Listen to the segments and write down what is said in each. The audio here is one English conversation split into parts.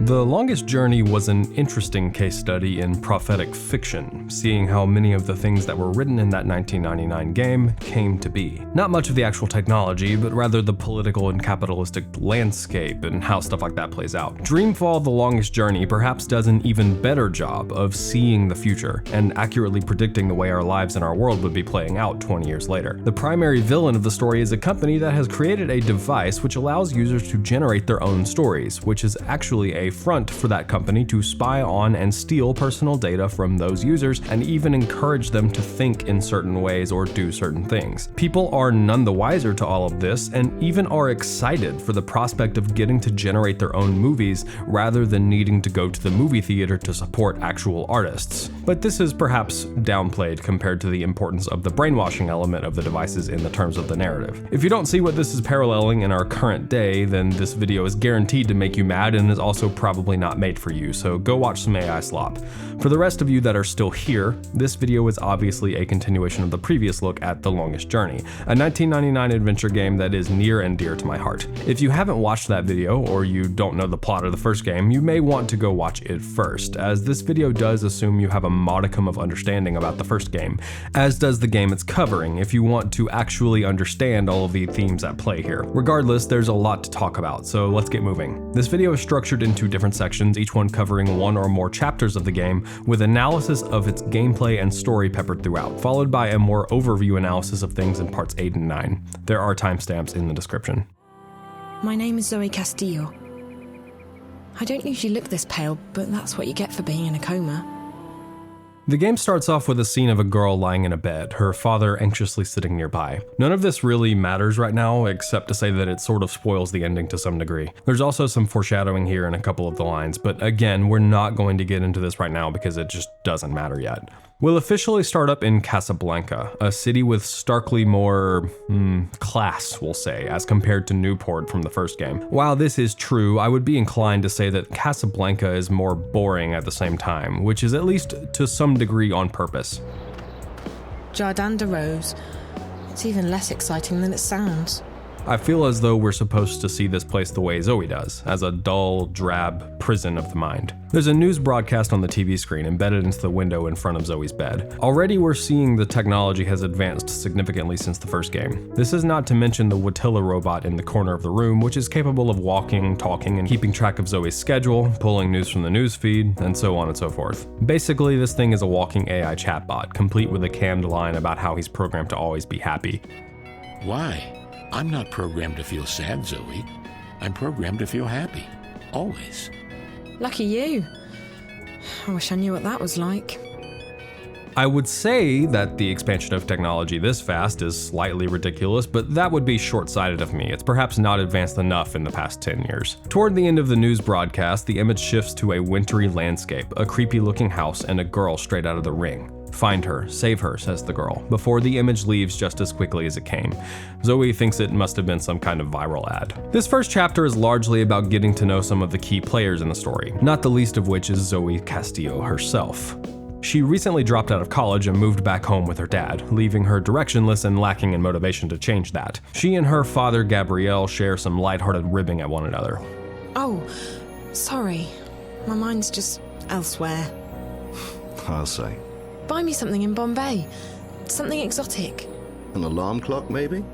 The Longest Journey was an interesting case study in prophetic fiction, seeing how many of the things that were written in that 1999 game came to be. Not much of the actual technology, but rather the political and capitalistic landscape and how stuff like that plays out. Dreamfall: The Longest Journey perhaps does an even better job of seeing the future and accurately predicting the way our lives and our world would be playing out 20 years later. The primary villain of the story is a company that has created a device which allows users to generate their own stories, which is actually a front for that company to spy on and steal personal data from those users and even encourage them to think in certain ways or do certain things. People are none the wiser to all of this and even are excited for the prospect of getting to generate their own movies rather than needing to go to the movie theater to support actual artists. But this is perhaps downplayed compared to the importance of the brainwashing element of the devices in the terms of the narrative. If you don't see what this is paralleling in our current day, then this video is guaranteed to make you mad and is also probably not made for you, so go watch some AI slop. For the rest of you that are still here, this video is obviously a continuation of the previous look at The Longest Journey, a 1999 adventure game that is near and dear to my heart. If you haven't watched that video, or you don't know the plot of the first game, you may want to go watch it first, as this video does assume you have a modicum of understanding about the first game, as does the game it's covering if you want to actually understand all of the themes at play here. Regardless, there's a lot to talk about, so let's get moving. This video is structured into different sections, each one covering one or more chapters of the game, with analysis of its gameplay and story peppered throughout, followed by a more overview analysis of things in parts 8 and 9. There are timestamps in the description. My name is Zoe Castillo. I don't usually look this pale, but that's what you get for being in a coma. The game starts off with a scene of a girl lying in a bed, her father anxiously sitting nearby. None of this really matters right now, except to say that it sort of spoils the ending to some degree. There's also some foreshadowing here in a couple of the lines, but again, we're not going to get into this right now because it just doesn't matter yet. We'll officially start up in Casablanca, a city with starkly more class, we'll say, as compared to Newport from the first game. While this is true, I would be inclined to say that Casablanca is more boring at the same time, which is at least to some degree on purpose. Jardin de Rose. It's even less exciting than it sounds. I feel as though we're supposed to see this place the way Zoe does, as a dull, drab prison of the mind. There's a news broadcast on the TV screen embedded into the window in front of Zoe's bed. Already we're seeing the technology has advanced significantly since the first game. This is not to mention the Watilla robot in the corner of the room, which is capable of walking, talking, and keeping track of Zoe's schedule, pulling news from the news feed, and so on and so forth. Basically, this thing is a walking AI chatbot, complete with a canned line about how he's programmed to always be happy. Why? I'm not programmed to feel sad, Zoe. I'm programmed to feel happy. Always. Lucky you. I wish I knew what that was like. I would say that the expansion of technology this fast is slightly ridiculous, but that would be short-sighted of me. It's perhaps not advanced enough in the past 10 years. Toward the end of the news broadcast, the image shifts to a wintry landscape, a creepy-looking house, and a girl straight out of The Ring. Find her, save her, says the girl, before the image leaves just as quickly as it came. Zoe thinks it must have been some kind of viral ad. This first chapter is largely about getting to know some of the key players in the story, not the least of which is Zoe Castillo herself. She recently dropped out of college and moved back home with her dad, leaving her directionless and lacking in motivation to change that. She and her father, Gabrielle, share some lighthearted ribbing at one another. Oh, sorry. My mind's just elsewhere. I'll say. Buy me something in Bombay. Something exotic. An alarm clock, maybe?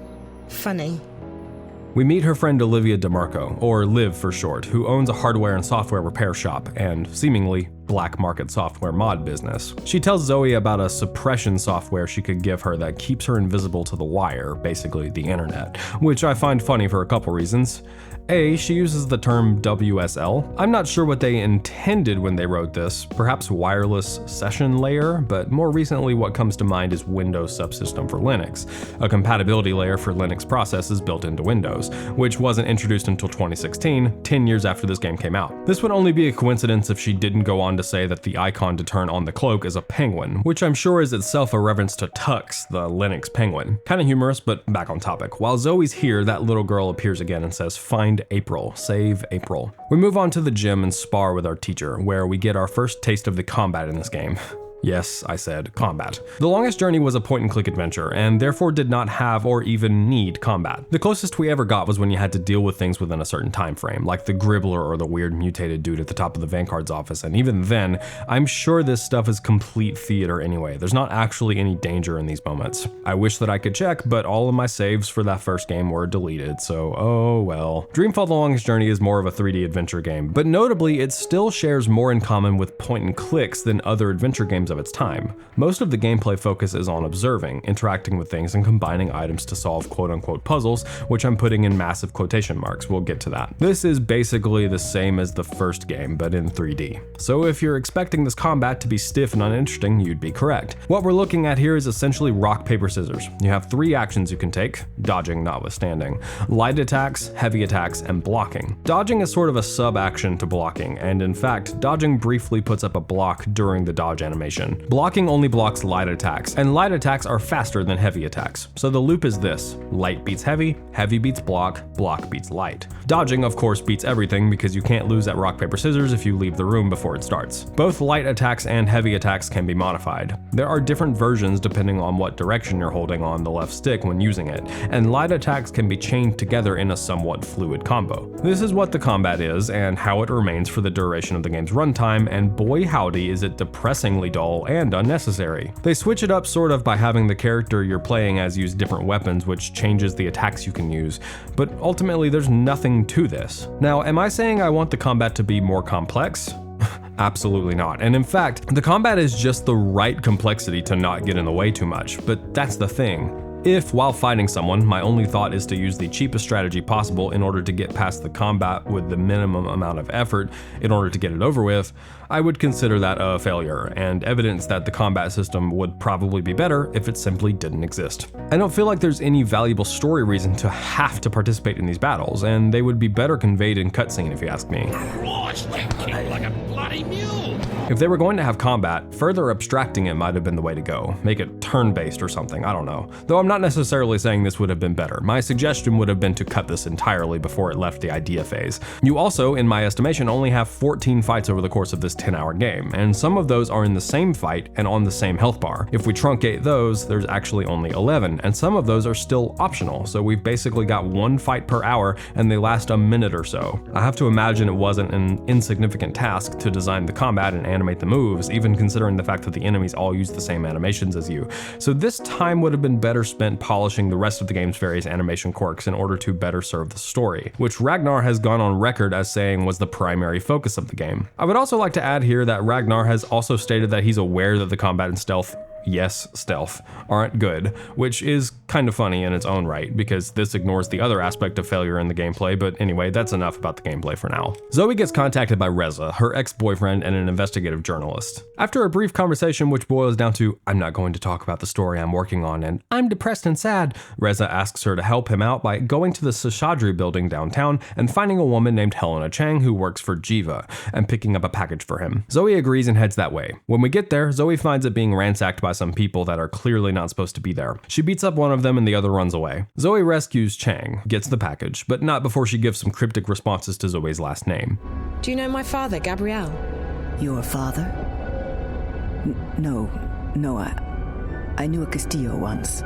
Funny. We meet her friend Olivia DeMarco, or Liv for short, who owns a hardware and software repair shop and, seemingly, black market software mod business. She tells Zoe about a suppression software she could give her that keeps her invisible to the wire, basically the internet, which I find funny for a couple reasons. A, she uses the term WSL. I'm not sure what they intended when they wrote this, perhaps wireless session layer, but more recently what comes to mind is Windows subsystem for Linux, a compatibility layer for Linux processes built into Windows, which wasn't introduced until 2016, 10 years after this game came out. This would only be a coincidence if she didn't go on to say that the icon to turn on the cloak is a penguin, which I'm sure is itself a reference to Tux, the Linux penguin. Kinda humorous, but back on topic. While Zoe's here, that little girl appears again and says, "Find April, save April." We move on to the gym and spar with our teacher, where we get our first taste of the combat in this game. Yes, I said combat. The Longest Journey was a point-and-click adventure, and therefore did not have or even need combat. The closest we ever got was when you had to deal with things within a certain time frame, like the Gribbler or the weird mutated dude at the top of the Vanguard's office, and even then, I'm sure this stuff is complete theater anyway. There's not actually any danger in these moments. I wish that I could check, but all of my saves for that first game were deleted, so oh well. Dreamfall The Longest Journey is more of a 3D adventure game, but notably it still shares more in common with point-and-clicks than other adventure games of its time. Most of the gameplay focus is on observing, interacting with things, and combining items to solve quote-unquote puzzles, which I'm putting in massive quotation marks. We'll get to that. This is basically the same as the first game, but in 3D. So if you're expecting this combat to be stiff and uninteresting, you'd be correct. What we're looking at here is essentially rock, paper, scissors. You have 3 actions you can take, dodging notwithstanding: light attacks, heavy attacks, and blocking. Dodging is sort of a sub-action to blocking, and in fact, dodging briefly puts up a block during the dodge animation. Blocking only blocks light attacks, and light attacks are faster than heavy attacks. So the loop is this: light beats heavy, heavy beats block, block beats light. Dodging, of course, beats everything because you can't lose at rock, paper, scissors if you leave the room before it starts. Both light attacks and heavy attacks can be modified. There are different versions depending on what direction you're holding on the left stick when using it, and light attacks can be chained together in a somewhat fluid combo. This is what the combat is and how it remains for the duration of the game's runtime, and boy howdy is it depressingly dull and unnecessary. They switch it up sort of by having the character you're playing as use different weapons, which changes the attacks you can use, but ultimately there's nothing to this. Now, am I saying I want the combat to be more complex? Absolutely not. And in fact, the combat is just the right complexity to not get in the way too much, but that's the thing. If, while fighting someone, my only thought is to use the cheapest strategy possible in order to get past the combat with the minimum amount of effort in order to get it over with, I would consider that a failure, and evidence that the combat system would probably be better if it simply didn't exist. I don't feel like there's any valuable story reason to have to participate in these battles, and they would be better conveyed in cutscene if you ask me. Lost you kick like a bloody mule. If they were going to have combat, further abstracting it might have been the way to go. Make it turn-based or something, I don't know. Though I'm not necessarily saying this would have been better. My suggestion would have been to cut this entirely before it left the idea phase. You also, in my estimation, only have 14 fights over the course of this 10-hour game, and some of those are in the same fight and on the same health bar. If we truncate those, there's actually only 11, and some of those are still optional, so we've basically got 1 fight per hour and they last a minute or so. I have to imagine it wasn't an insignificant task to design the combat and animate the moves, even considering the fact that the enemies all use the same animations as you. So this time would have been better spent polishing the rest of the game's various animation quirks in order to better serve the story, which Ragnar has gone on record as saying was the primary focus of the game. I would also like to add here that Ragnar has also stated that he's aware that the combat and stealth, yes, stealth, aren't good, which is kind of funny in its own right, because this ignores the other aspect of failure in the gameplay, but anyway, that's enough about the gameplay for now. Zoe gets contacted by Reza, her ex-boyfriend and an investigative journalist. After a brief conversation which boils down to, I'm not going to talk about the story I'm working on, and I'm depressed and sad, Reza asks her to help him out by going to the Seshadri building downtown and finding a woman named Helena Chang who works for Jiva, and picking up a package for him. Zoe agrees and heads that way. When we get there, Zoe finds it being ransacked by some people that are clearly not supposed to be there. She beats up one of them and the other runs away. Zoe rescues Chang, gets the package, but not before she gives some cryptic responses to Zoe's last name. Do you know my father, Gabrielle? Your father? No, I knew a Castillo once.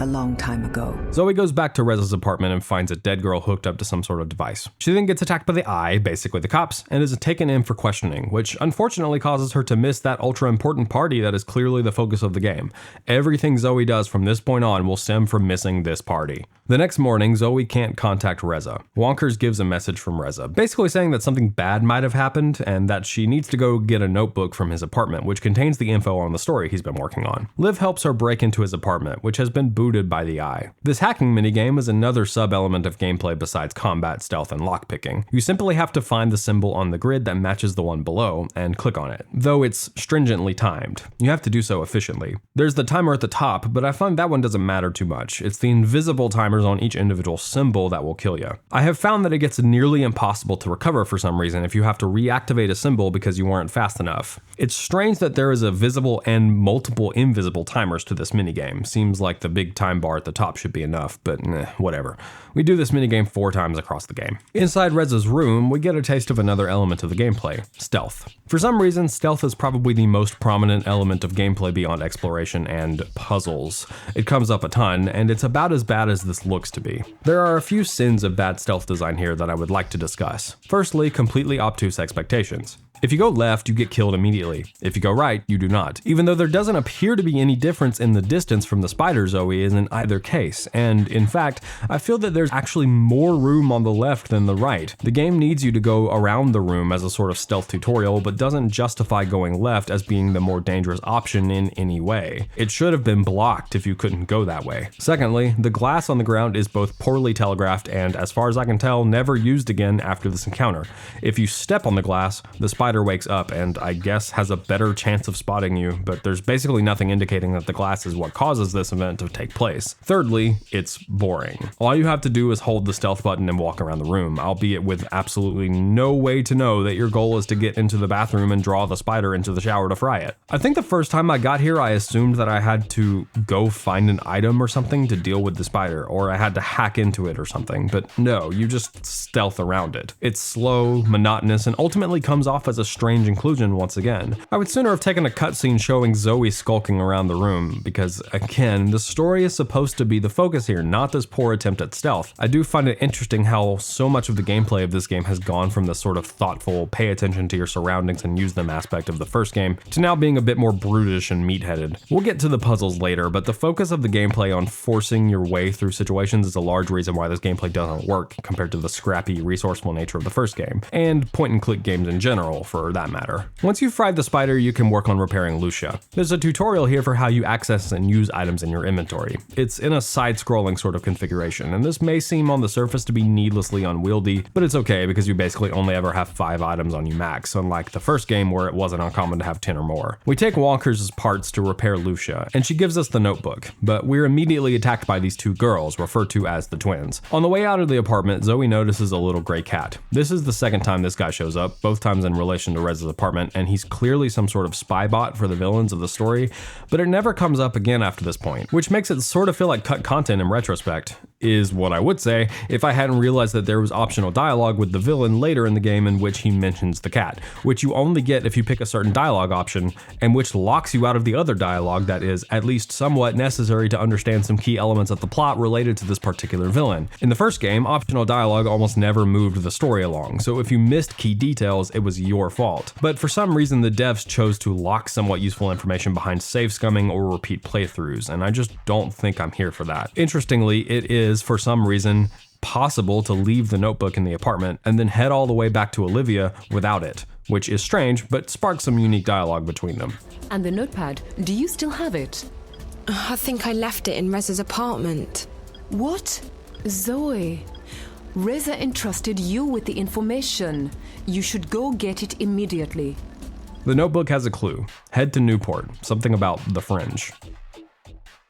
A long time ago. Zoe goes back to Reza's apartment and finds a dead girl hooked up to some sort of device. She then gets attacked by the Eye, basically the cops, and is taken in for questioning, which unfortunately causes her to miss that ultra important party that is clearly the focus of the game. Everything Zoe does from this point on will stem from missing this party. The next morning, Zoe can't contact Reza. Wonkers gives a message from Reza, basically saying that something bad might have happened and that she needs to go get a notebook from his apartment, which contains the info on the story he's been working on. Liv helps her break into his apartment, which has been booted by the Eye. This hacking minigame is another sub-element of gameplay besides combat, stealth, and lockpicking. You simply have to find the symbol on the grid that matches the one below and click on it, though it's stringently timed. You have to do so efficiently. There's the timer at the top, but I find that one doesn't matter too much. It's the invisible timers on each individual symbol that will kill you. I have found that it gets nearly impossible to recover for some reason if you have to reactivate a symbol because you weren't fast enough. It's strange that there is a visible and multiple invisible timers to this minigame. Seems like the big big time bar at the top should be enough, but whatever. We do this minigame 4 times across the game. Inside Reza's room, we get a taste of another element of the gameplay, stealth. For some reason, stealth is probably the most prominent element of gameplay beyond exploration and puzzles. It comes up a ton, and it's about as bad as this looks to be. There are a few sins of bad stealth design here that I would like to discuss. Firstly, completely obtuse expectations. If you go left, you get killed immediately. If you go right, you do not. Even though there doesn't appear to be any difference in the distance from the spider Zoe is in either case, and in fact, I feel that there's actually more room on the left than the right. The game needs you to go around the room as a sort of stealth tutorial, but doesn't justify going left as being the more dangerous option in any way. It should have been blocked if you couldn't go that way. Secondly, the glass on the ground is both poorly telegraphed and, as far as I can tell, never used again after this encounter. If you step on the glass, the spider wakes up and I guess has a better chance of spotting you, but there's basically nothing indicating that the glass is what causes this event to take place. Thirdly, it's boring. All you have to do is hold the stealth button and walk around the room, albeit with absolutely no way to know that your goal is to get into the bathroom and draw the spider into the shower to fry it. I think the first time I got here, I assumed that I had to go find an item or something to deal with the spider, or I had to hack into it or something, but no, you just stealth around it. It's slow, monotonous, and ultimately comes off as a strange inclusion once again. I would sooner have taken a cutscene showing Zoe skulking around the room, because again, the story is supposed to be the focus here, not this poor attempt at stealth. I do find it interesting how so much of the gameplay of this game has gone from the sort of thoughtful, pay attention to your surroundings and use them aspect of the first game, to now being a bit more brutish and meat-headed. We'll get to the puzzles later, but the focus of the gameplay on forcing your way through situations is a large reason why this gameplay doesn't work compared to the scrappy, resourceful nature of the first game, and point-and-click games in general, for that matter. Once you've fried the spider, you can work on repairing Lucia. There's a tutorial here for how you access and use items in your inventory. It's in a side-scrolling sort of configuration, and this may seem on the surface to be needlessly unwieldy, but it's okay because you basically only ever have 5 items on you max, unlike the first game where it wasn't uncommon to have 10 or more. We take Wonkers' parts to repair Lucia, and she gives us the notebook, but we're immediately attacked by these 2 girls, referred to as the twins. On the way out of the apartment, Zoe notices a little gray cat. This is the second time this guy shows up, both times in relation to Reza's apartment, and he's clearly some sort of spy bot for the villains of the story, but it never comes up again after this point, which makes it sort of feel like cut content in retrospect, is what I would say if I hadn't realized that there was optional dialogue with the villain later in the game in which he mentions the cat, which you only get if you pick a certain dialogue option, and which locks you out of the other dialogue that is at least somewhat necessary to understand some key elements of the plot related to this particular villain. In the first game, optional dialogue almost never moved the story along, so if you missed key details, it was your fault. But for some reason, the devs chose to lock somewhat useful information behind save scumming or repeat playthroughs, and I just don't think I'm here for that. Interestingly, it is, for some reason, possible to leave the notebook in the apartment and then head all the way back to Olivia without it, which is strange, but sparks some unique dialogue between them. And the notepad, do you still have it? I think I left it in Reza's apartment. What? Zoe, Reza entrusted you with the information. You should go get it immediately. The notebook has a clue. Head to Newport, something about the Fringe.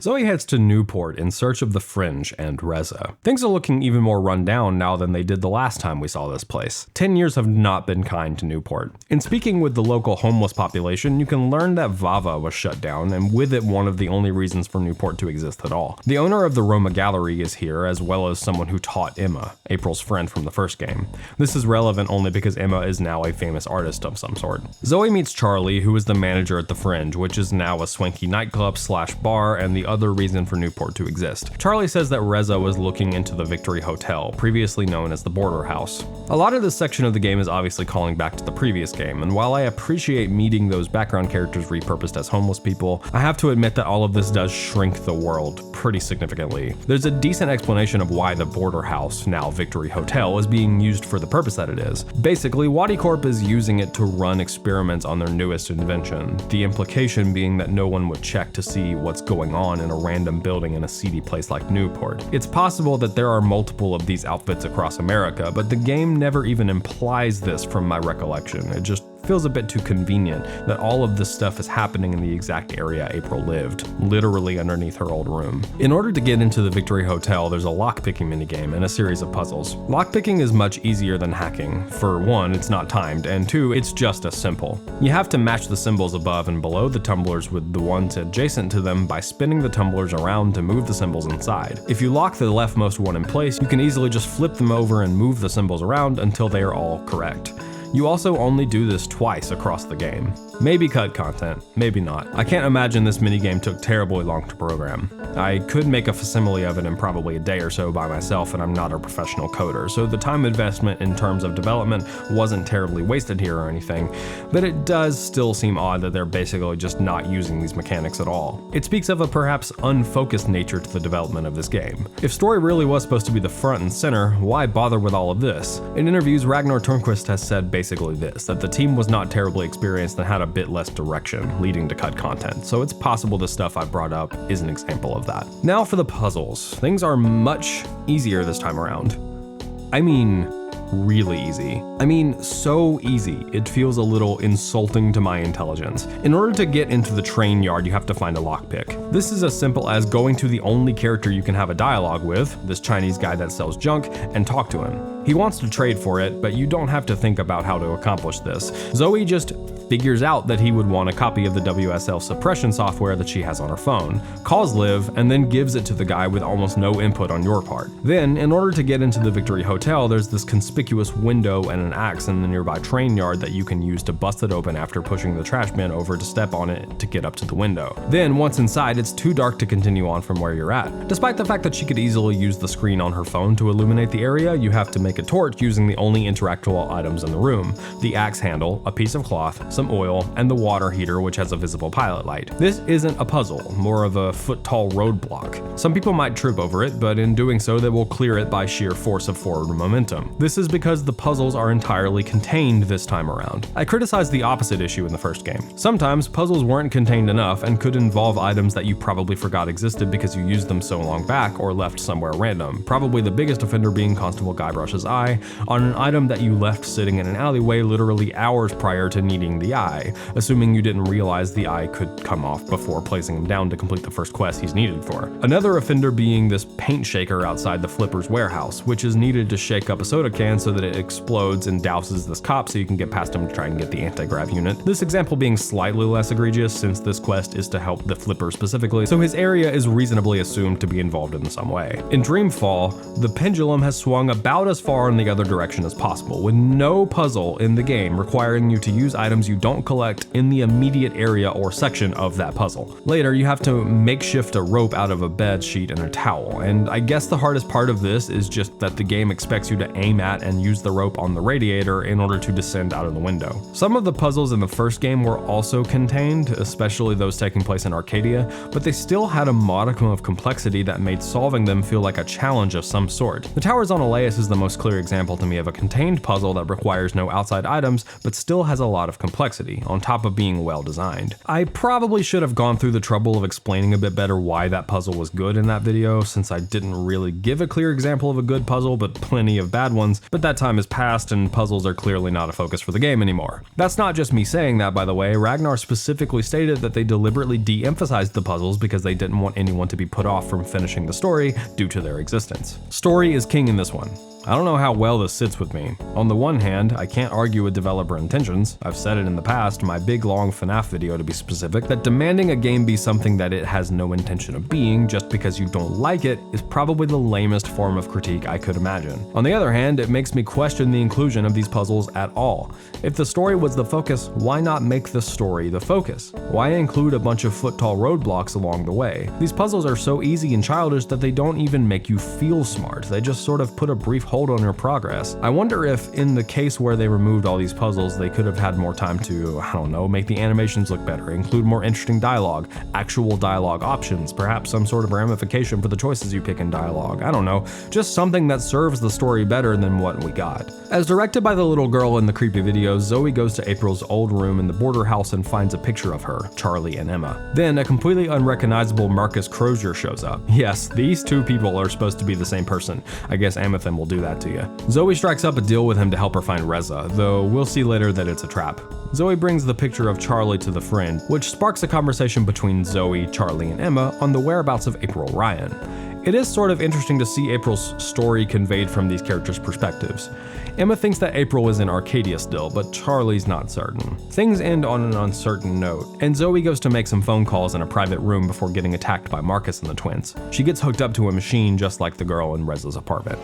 Zoe heads to Newport in search of the Fringe and Reza. Things are looking even more run down now than they did the last time we saw this place. 10 years have not been kind to Newport. In speaking with the local homeless population, you can learn that Vava was shut down, and with it one of the only reasons for Newport to exist at all. The owner of the Roma Gallery is here, as well as someone who taught Emma, April's friend from the first game. This is relevant only because Emma is now a famous artist of some sort. Zoe meets Charlie, who is the manager at the Fringe, which is now a swanky nightclub / bar and the other reason for Newport to exist. Charlie says that Reza was looking into the Victory Hotel, previously known as the Border House. A lot of this section of the game is obviously calling back to the previous game, and while I appreciate meeting those background characters repurposed as homeless people, I have to admit that all of this does shrink the world pretty significantly. There's a decent explanation of why the Border House, now Victory Hotel, is being used for the purpose that it is. Basically, Wadi Corp is using it to run experiments on their newest invention, the implication being that no one would check to see what's going on in a random building in a seedy place like Newport. It's possible that there are multiple of these outfits across America, but the game never even implies this from my recollection. It just feels a bit too convenient that all of this stuff is happening in the exact area April lived, literally underneath her old room. In order to get into the Victory Hotel, there's a lockpicking minigame and a series of puzzles. Lockpicking is much easier than hacking. For one, it's not timed, and two, it's just as simple. You have to match the symbols above and below the tumblers with the ones adjacent to them by spinning the tumblers around to move the symbols inside. If you lock the leftmost one in place, you can easily just flip them over and move the symbols around until they are all correct. You also only do this twice across the game. Maybe cut content, maybe not. I can't imagine this minigame took terribly long to program. I could make a facsimile of it in probably a day or so by myself, and I'm not a professional coder, so the time investment in terms of development wasn't terribly wasted here or anything, but it does still seem odd that they're basically just not using these mechanics at all. It speaks of a perhaps unfocused nature to the development of this game. If story really was supposed to be the front and center, why bother with all of this? In interviews, Ragnar Törnqvist has said basically this, that the team was not terribly experienced and had a bit less direction, leading to cut content, so it's possible the stuff I brought up is an example of that. Now for the puzzles. Things are much easier this time around. I mean, really easy. I mean, so easy, it feels a little insulting to my intelligence. In order to get into the train yard, you have to find a lockpick. This is as simple as going to the only character you can have a dialogue with, this Chinese guy that sells junk, and talk to him. He wants to trade for it, but you don't have to think about how to accomplish this. Zoe just figures out that he would want a copy of the WSL suppression software that she has on her phone, calls Liv, and then gives it to the guy with almost no input on your part. Then, in order to get into the Victory Hotel, there's this conspicuous window and an axe in the nearby train yard that you can use to bust it open after pushing the trash bin over to step on it to get up to the window. Then, once inside, it's too dark to continue on from where you're at. Despite the fact that she could easily use the screen on her phone to illuminate the area, you have to make a torch using the only interactable items in the room: the axe handle, a piece of cloth, some oil, and the water heater, which has a visible pilot light. This isn't a puzzle, more of a foot-tall roadblock. Some people might trip over it, but in doing so, they will clear it by sheer force of forward momentum. This is because the puzzles are entirely contained this time around. I criticized the opposite issue in the first game. Sometimes puzzles weren't contained enough and could involve items that you probably forgot existed because you used them so long back or left somewhere random, probably the biggest offender being Constable Guybrush's eye, on an item that you left sitting in an alleyway literally hours prior to needing the eye, assuming you didn't realize the eye could come off before placing him down to complete the first quest he's needed for. Another offender being this paint shaker outside the Flipper's warehouse, which is needed to shake up a soda can so that it explodes and douses this cop so you can get past him to try and get the anti-grav unit. This example being slightly less egregious since this quest is to help the Flipper specifically, so his area is reasonably assumed to be involved in some way. In Dreamfall, the pendulum has swung about as far in the other direction as possible, with no puzzle in the game requiring you to use items you don't collect in the immediate area or section of that puzzle. Later, you have to makeshift a rope out of a bed sheet and a towel, and I guess the hardest part of this is just that the game expects you to aim at and use the rope on the radiator in order to descend out of the window. Some of the puzzles in the first game were also contained, especially those taking place in Arcadia, but they still had a modicum of complexity that made solving them feel like a challenge of some sort. The Towers on Elias is the most clear example to me of a contained puzzle that requires no outside items, but still has a lot of complexity, on top of being well designed. I probably should have gone through the trouble of explaining a bit better why that puzzle was good in that video, since I didn't really give a clear example of a good puzzle, but plenty of bad ones, but that time is past and puzzles are clearly not a focus for the game anymore. That's not just me saying that, by the way. Ragnar specifically stated that they deliberately de-emphasized the puzzles because they didn't want anyone to be put off from finishing the story due to their existence. Story is king in this one. I don't know how well this sits with me. On the one hand, I can't argue with developer intentions. I've said it in the past, my big long FNAF video to be specific, that demanding a game be something that it has no intention of being just because you don't like it is probably the lamest form of critique I could imagine. On the other hand, it makes me question the inclusion of these puzzles at all. If the story was the focus, why not make the story the focus? Why include a bunch of foot-tall roadblocks along the way? These puzzles are so easy and childish that they don't even make you feel smart. They just sort of put a brief hold on your progress. I wonder if in the case where they removed all these puzzles, they could have had more time to, I don't know, make the animations look better, include more interesting dialogue, actual dialogue options, perhaps some sort of ramification for the choices you pick in dialogue. I don't know, just something that serves the story better than what we got. As directed by the little girl in the creepy video, Zoe goes to April's old room in the border house and finds a picture of her, Charlie, and Emma. Then a completely unrecognizable Marcus Crozier shows up. Yes, these two people are supposed to be the same person. I guess Amethyst will do that to you. Zoe strikes up a deal with him to help her find Reza, though we'll see later that it's a trap. Zoe brings the picture of Charlie to the friend, which sparks a conversation between Zoe, Charlie, and Emma on the whereabouts of April Ryan. It is sort of interesting to see April's story conveyed from these characters' perspectives. Emma thinks that April is in Arcadia still, but Charlie's not certain. Things end on an uncertain note, and Zoe goes to make some phone calls in a private room before getting attacked by Marcus and the twins. She gets hooked up to a machine just like the girl in Reza's apartment.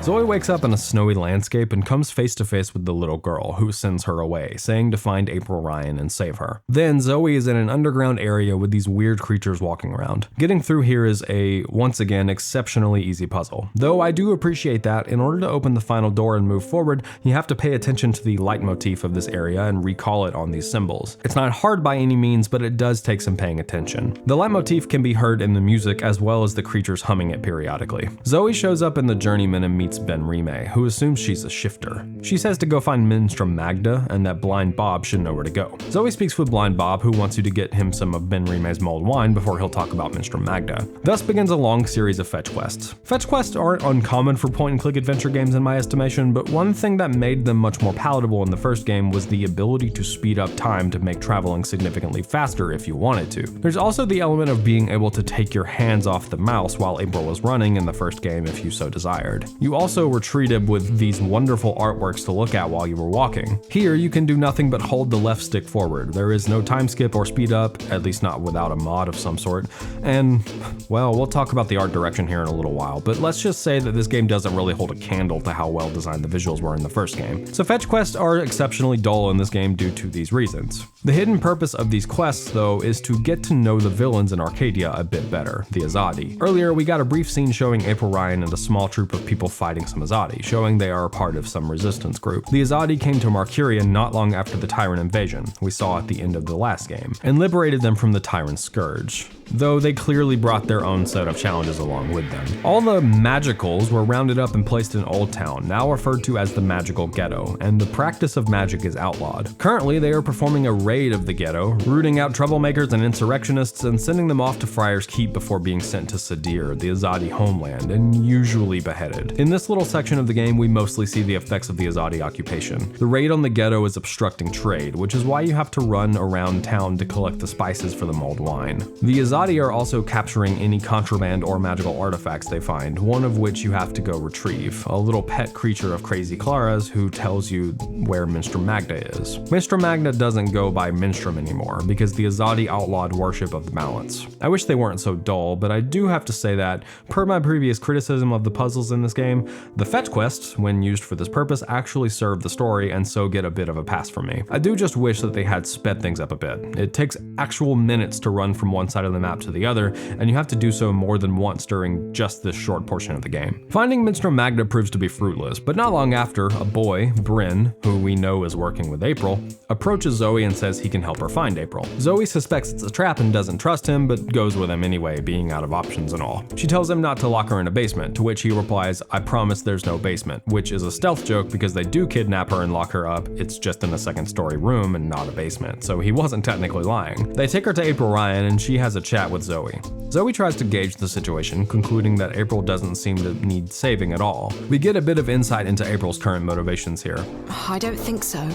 Zoe wakes up in a snowy landscape and comes face to face with the little girl, who sends her away, saying to find April Ryan and save her. Then Zoe is in an underground area with these weird creatures walking around. Getting through here is a, once again, exceptionally easy puzzle. Though I do appreciate that, in order to open the final door and move forward, you have to pay attention to the leitmotif of this area and recall it on these symbols. It's not hard by any means, but it does take some paying attention. The leitmotif can be heard in the music as well as the creatures humming it periodically. Zoe shows up in the Journeyman and meets Ben Rime, who assumes she's a shifter. She says to go find Minstrom Magda and that Blind Bob should know where to go. Zoe speaks with Blind Bob, who wants you to get him some of Ben Rime's mulled wine before he'll talk about Minstrom Magda. Thus begins a long series of fetch quests. Fetch quests aren't uncommon for point-and-click adventure games in my estimation, but one thing that made them much more palatable in the first game was the ability to speed up time to make traveling significantly faster if you wanted to. There's also the element of being able to take your hands off the mouse while April was running in the first game if you so desired. You also were treated with these wonderful artworks to look at while you were walking. Here, you can do nothing but hold the left stick forward. There is no time skip or speed up, at least not without a mod of some sort. And, well, we'll talk about the art direction here in a little while, but let's just say that this game doesn't really hold a candle to how well designed the visuals were in the first game. So fetch quests are exceptionally dull in this game due to these reasons. The hidden purpose of these quests, though, is to get to know the villains in Arcadia a bit better, the Azadi. Earlier, we got a brief scene showing April Ryan and a small troop of people fighting some Azadi, showing they are a part of some resistance group. The Azadi came to Marcuria not long after the Tyrant invasion, we saw at the end of the last game, and liberated them from the Tyrant Scourge, though they clearly brought their own set of challenges along with them. All the magicals were rounded up and placed in Old Town, now referred to as the Magical Ghetto, and the practice of magic is outlawed. Currently, they are performing a raid of the ghetto, rooting out troublemakers and insurrectionists and sending them off to Friar's Keep before being sent to Sadir, the Azadi homeland, and usually beheaded. In this little section of the game, we mostly see the effects of the Azadi occupation. The raid on the ghetto is obstructing trade, which is why you have to run around town to collect the spices for the mulled wine. The Azadi are also capturing any contraband or magical artifacts they find, one of which you have to go retrieve, a little pet creature of Crazy Clara's who tells you where Minstrom Magda is. Minstrom Magda doesn't go by Minstrom anymore, because the Azadi outlawed worship of the balance. I wish they weren't so dull, but I do have to say that, per my previous criticism of the puzzles in this game, the fetch quests, when used for this purpose, actually serve the story and so get a bit of a pass from me. I do just wish that they had sped things up a bit. It takes actual minutes to run from one side of the map to the other, and you have to do so more than once during just this short portion of the game. Finding Minstrom Magda proves to be fruitless, but not long after, a boy, Bryn, who we know is working with April, approaches Zoe and says he can help her find April. Zoe suspects it's a trap and doesn't trust him, but goes with him anyway, being out of options and all. She tells him not to lock her in a basement, to which he replies, "I promise there's no basement," which is a stealth joke because they do kidnap her and lock her up, it's just in a second-story room and not a basement, so he wasn't technically lying. They take her to April Ryan and she has a chat with Zoe. Zoe tries to gauge the situation, concluding that April doesn't seem to need saving at all. We get a bit of insight into April's current motivations here. I don't think so.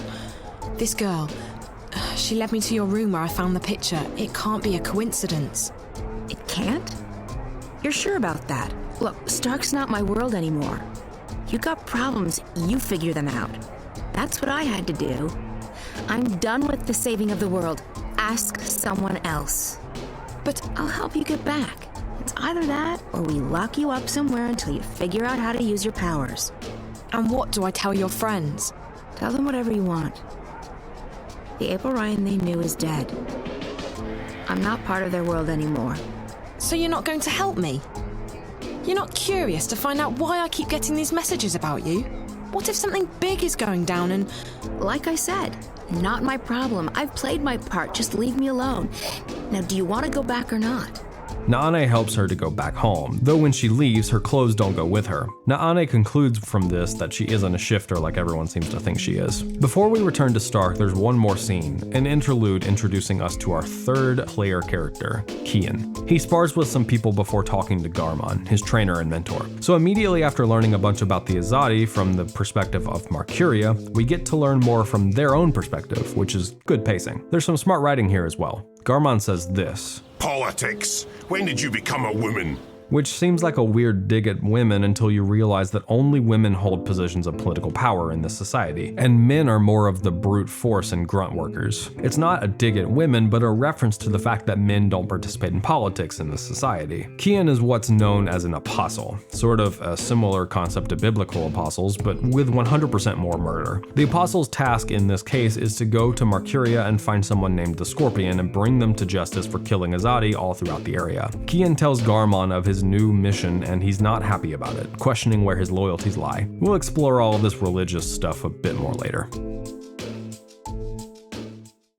This girl, she led me to your room where I found the picture. It can't be a coincidence. It can't? You're sure about that? Look, Stark's not my world anymore. You got problems, you figure them out. That's what I had to do. I'm done with the saving of the world. Ask someone else. But I'll help you get back. It's either that, or we lock you up somewhere until you figure out how to use your powers. And what do I tell your friends? Tell them whatever you want. The April Ryan they knew is dead. I'm not part of their world anymore. So you're not going to help me? You're not curious to find out why I keep getting these messages about you? What if something big is going down and... Like I said, not my problem. I've played my part, just leave me alone. Now, do you want to go back or not? Naane helps her to go back home, though when she leaves, her clothes don't go with her. Naane concludes from this that she isn't a shifter like everyone seems to think she is. Before we return to Stark, there's one more scene, an interlude introducing us to our third player character, Kian. He spars with some people before talking to Garmon, his trainer and mentor. So immediately after learning a bunch about the Azadi from the perspective of Marcuria, we get to learn more from their own perspective, which is good pacing. There's some smart writing here as well. Garmon says this: "Politics. When did you become a woman?" Which seems like a weird dig at women until you realize that only women hold positions of political power in this society, and men are more of the brute force and grunt workers. It's not a dig at women, but a reference to the fact that men don't participate in politics in this society. Kian is what's known as an apostle, sort of a similar concept to biblical apostles, but with 100% more murder. The apostle's task in this case is to go to Marcuria and find someone named the Scorpion and bring them to justice for killing Azadi all throughout the area. Kian tells Garmon of his new mission and he's not happy about it, questioning where his loyalties lie. We'll explore all of this religious stuff a bit more later.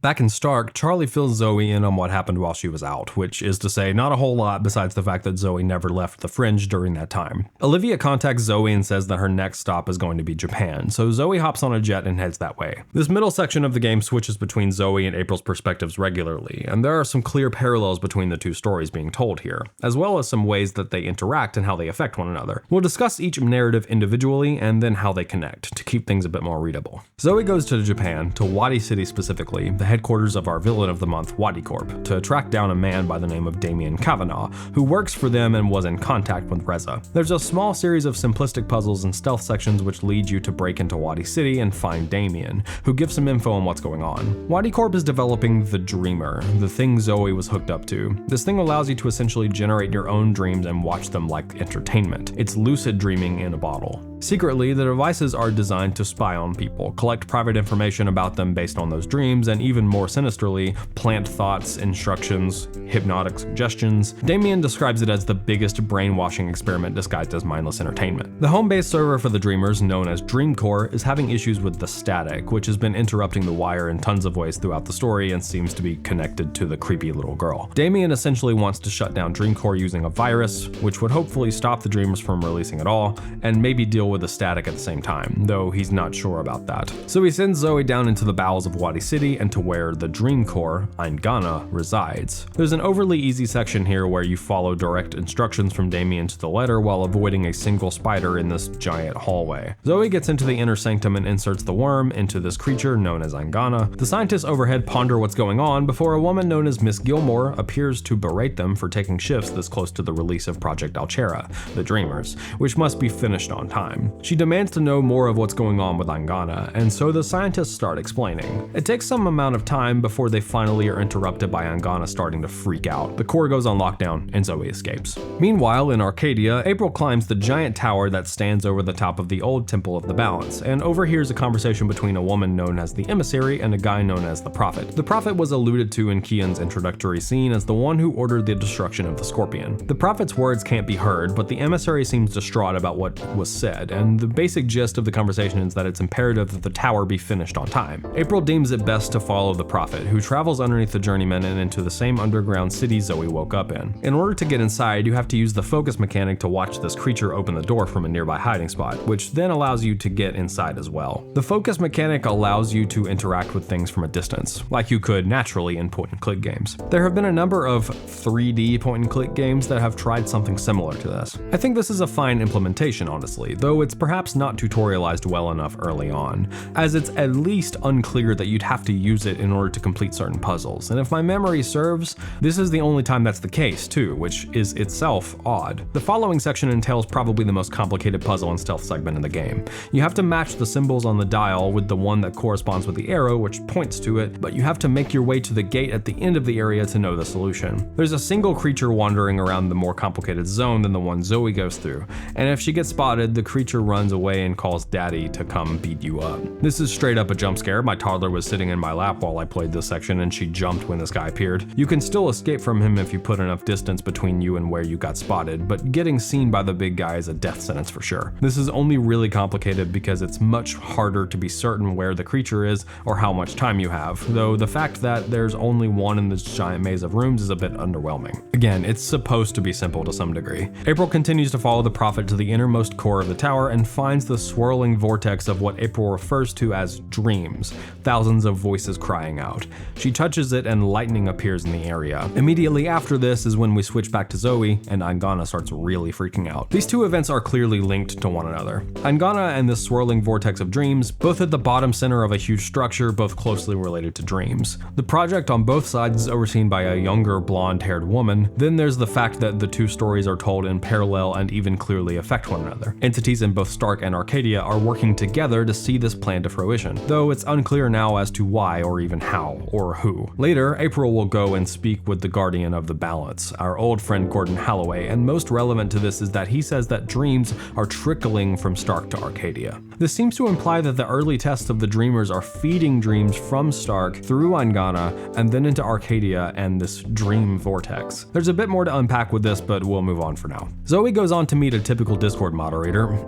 Back in Stark, Charlie fills Zoe in on what happened while she was out, which is to say not a whole lot besides the fact that Zoe never left the Fringe during that time. Olivia contacts Zoe and says that her next stop is going to be Japan, so Zoe hops on a jet and heads that way. This middle section of the game switches between Zoe and April's perspectives regularly, and there are some clear parallels between the two stories being told here, as well as some ways that they interact and how they affect one another. We'll discuss each narrative individually and then how they connect, to keep things a bit more readable. Zoe goes to Japan, to Wadi City specifically, the headquarters of our villain of the month, Wadi Corp, to track down a man by the name of Damien Kavanaugh, who works for them and was in contact with Reza. There's a small series of simplistic puzzles and stealth sections which lead you to break into Wadi City and find Damien, who gives some info on what's going on. Wadi Corp is developing the Dreamer, the thing Zoe was hooked up to. This thing allows you to essentially generate your own dreams and watch them like entertainment. It's lucid dreaming in a bottle. Secretly, the devices are designed to spy on people, collect private information about them based on those dreams, and even more sinisterly, plant thoughts, instructions, hypnotic suggestions. Damien describes it as the biggest brainwashing experiment disguised as mindless entertainment. The home-based server for the Dreamers, known as Dreamcore, is having issues with the static, which has been interrupting the wire in tons of ways throughout the story and seems to be connected to the creepy little girl. Damien essentially wants to shut down Dreamcore using a virus, which would hopefully stop the Dreamers from releasing it all, and maybe deal with the static at the same time, though he's not sure about that. So he sends Zoe down into the bowels of Wadi City and to where the Dreamcore, Eingana, resides. There's an overly easy section here where you follow direct instructions from Damien to the letter while avoiding a single spider in this giant hallway. Zoe gets into the inner sanctum and inserts the worm into this creature known as Eingana. The scientists overhead ponder what's going on before a woman known as Miss Gilmore appears to berate them for taking shifts this close to the release of Project Alchera, the Dreamers, which must be finished on time. She demands to know more of what's going on with Eingana, and so the scientists start explaining. It takes some amount of time before they finally are interrupted by Eingana starting to freak out. The core goes on lockdown and Zoe escapes. Meanwhile, in Arcadia, April climbs the giant tower that stands over the top of the old Temple of the Balance, and overhears a conversation between a woman known as the Emissary and a guy known as the Prophet. The Prophet was alluded to in Kian's introductory scene as the one who ordered the destruction of the Scorpion. The Prophet's words can't be heard, but the Emissary seems distraught about what was said, and the basic gist of the conversation is that it's imperative that the tower be finished on time. April deems it best to follow the Prophet, who travels underneath the journeyman and into the same underground city Zoe woke up in. In order to get inside, you have to use the focus mechanic to watch this creature open the door from a nearby hiding spot, which then allows you to get inside as well. The focus mechanic allows you to interact with things from a distance, like you could naturally in point-and-click games. There have been a number of 3D point-and-click games that have tried something similar to this. I think this is a fine implementation, honestly, though it's perhaps not tutorialized well enough early on, as it's at least unclear that you'd have to use it in order to complete certain puzzles, and if my memory serves, this is the only time that's the case too, which is itself odd. The following section entails probably the most complicated puzzle and stealth segment in the game. You have to match the symbols on the dial with the one that corresponds with the arrow which points to it, but you have to make your way to the gate at the end of the area to know the solution. There's a single creature wandering around the more complicated zone than the one Zoe goes through, and if she gets spotted, the creature runs away and calls Daddy to come beat you up. This is straight up a jump scare. My toddler was sitting in my lap while I played this section and she jumped when this guy appeared. You can still escape from him if you put enough distance between you and where you got spotted, but getting seen by the big guy is a death sentence for sure. This is only really complicated because it's much harder to be certain where the creature is or how much time you have, though the fact that there's only one in this giant maze of rooms is a bit underwhelming. Again, it's supposed to be simple to some degree. April continues to follow the prophet to the innermost core of the tower and finds the swirling vortex of what April refers to as dreams, thousands of voices crying out. She touches it and lightning appears in the area. Immediately after this is when we switch back to Zoe and Angana starts really freaking out. These two events are clearly linked to one another. Angana and this swirling vortex of dreams, both at the bottom center of a huge structure, both closely related to dreams. The project on both sides is overseen by a younger blonde-haired woman. Then there's the fact that the two stories are told in parallel and even clearly affect one another. Entities in both Stark and Arcadia are working together to see this plan to fruition, though it's unclear now as to why or even how or who. Later, April will go and speak with the Guardian of the Balance, our old friend Gordon Holloway, and most relevant to this is that he says that dreams are trickling from Stark to Arcadia. This seems to imply that the early tests of the Dreamers are feeding dreams from Stark through Angana and then into Arcadia and this dream vortex. There's a bit more to unpack with this, but we'll move on for now. Zoe goes on to meet a typical Discord moderator.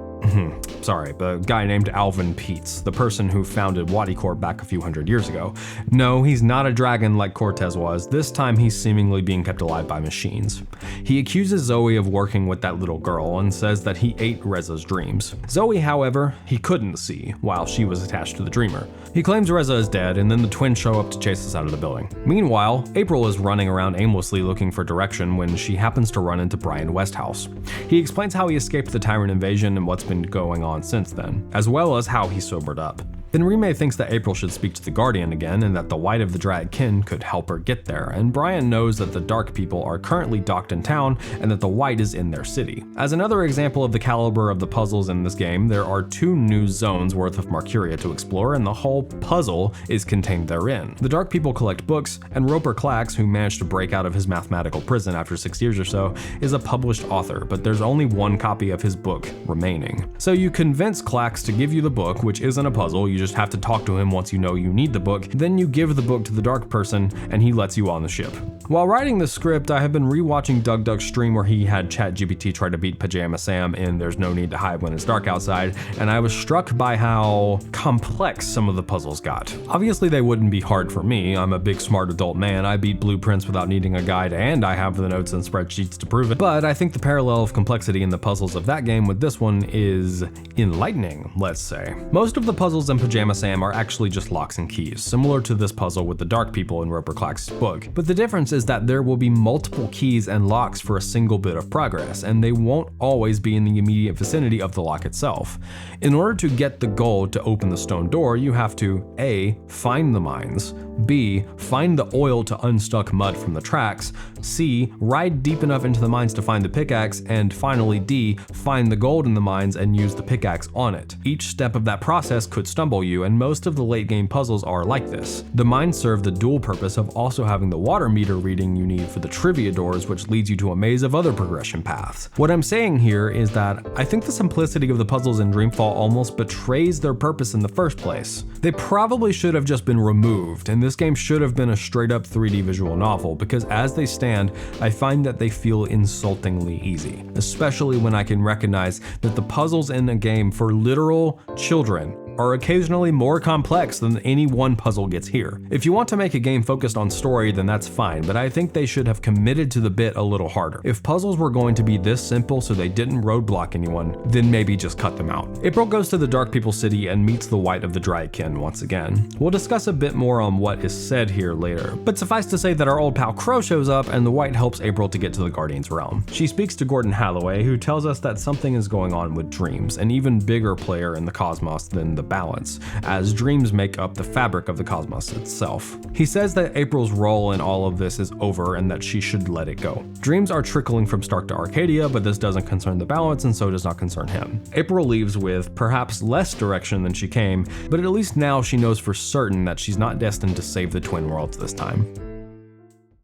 Sorry, the guy named Alvin Peets, the person who founded WadiCorp back a few hundred years ago. No, he's not a dragon like Cortez was. This time he's seemingly being kept alive by machines. He accuses Zoe of working with that little girl and says that he ate Reza's dreams. Zoe, however, he couldn't see while she was attached to the Dreamer. He claims Reza is dead, and then the twins show up to chase us out of the building. Meanwhile, April is running around aimlessly looking for direction when she happens to run into Brian Westhouse. He explains how he escaped the Tyrant invasion and what's been going on since then, as well as how he sobered up. Then Rime thinks that April should speak to the Guardian again and that the White of the Dragon could help her get there, and Brian knows that the Dark people are currently docked in town and that the White is in their city. As another example of the caliber of the puzzles in this game, there are 2 new zones worth of Marcuria to explore, and the whole puzzle is contained therein. The Dark people collect books, and Roper Clax, who managed to break out of his mathematical prison after 6 years or so, is a published author, but there's only 1 copy of his book remaining. So you convince Clax to give you the book, which isn't a puzzle, you just have to talk to him once you know you need the book, then you give the book to the Dark person, and he lets you on the ship. While writing this script, I have been rewatching Doug Duck's stream where he had ChatGPT try to beat Pajama Sam in There's No Need to Hide When It's Dark Outside, and I was struck by how complex some of the puzzles got. Obviously they wouldn't be hard for me, I'm a big smart adult man, I beat blueprints without needing a guide, and I have the notes and spreadsheets to prove it, but I think the parallel of complexity in the puzzles of that game with this one is enlightening, let's say. Most of the puzzles in Pajama Sam are actually just locks and keys, similar to this puzzle with the Dark people in Roper Clax's book, but the difference is that there will be multiple keys and locks for a single bit of progress, and they won't always be in the immediate vicinity of the lock itself. In order to get the gold to open the stone door, you have to A. Find the mines, B. Find the oil to unstuck mud from the tracks, C. Ride deep enough into the mines to find the pickaxe, and finally D. Find the gold in the mines and use the pickaxe on it. Each step of that process could stumble you, and most of the late game puzzles are like this. The mines serve the dual purpose of also having the water meter reading you need for the trivia doors, which leads you to a maze of other progression paths. What I'm saying here is that I think the simplicity of the puzzles in Dreamfall almost betrays their purpose in the first place. They probably should have just been removed, and this game should have been a straight up 3D visual novel, because as they stand, I find that they feel insultingly easy, especially when I can recognize that the puzzles in a game for literal children are occasionally more complex than any one puzzle gets here. If you want to make a game focused on story, then that's fine, but I think they should have committed to the bit a little harder. If puzzles were going to be this simple so they didn't roadblock anyone, then maybe just cut them out. April goes to the Dark People City and meets the White of the Dragon once again. We'll discuss a bit more on what is said here later, but suffice to say that our old pal Crow shows up and the White helps April to get to the Guardian's realm. She speaks to Gordon Holloway, who tells us that something is going on with dreams, an even bigger player in the cosmos than the balance, as dreams make up the fabric of the cosmos itself. He says that April's role in all of this is over and that she should let it go. Dreams are trickling from Stark to Arcadia, but this doesn't concern the balance and so does not concern him. April leaves with perhaps less direction than she came, but at least now she knows for certain that she's not destined to save the Twin Worlds this time.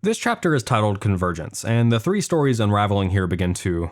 This chapter is titled Convergence, and the 3 stories unraveling here begin to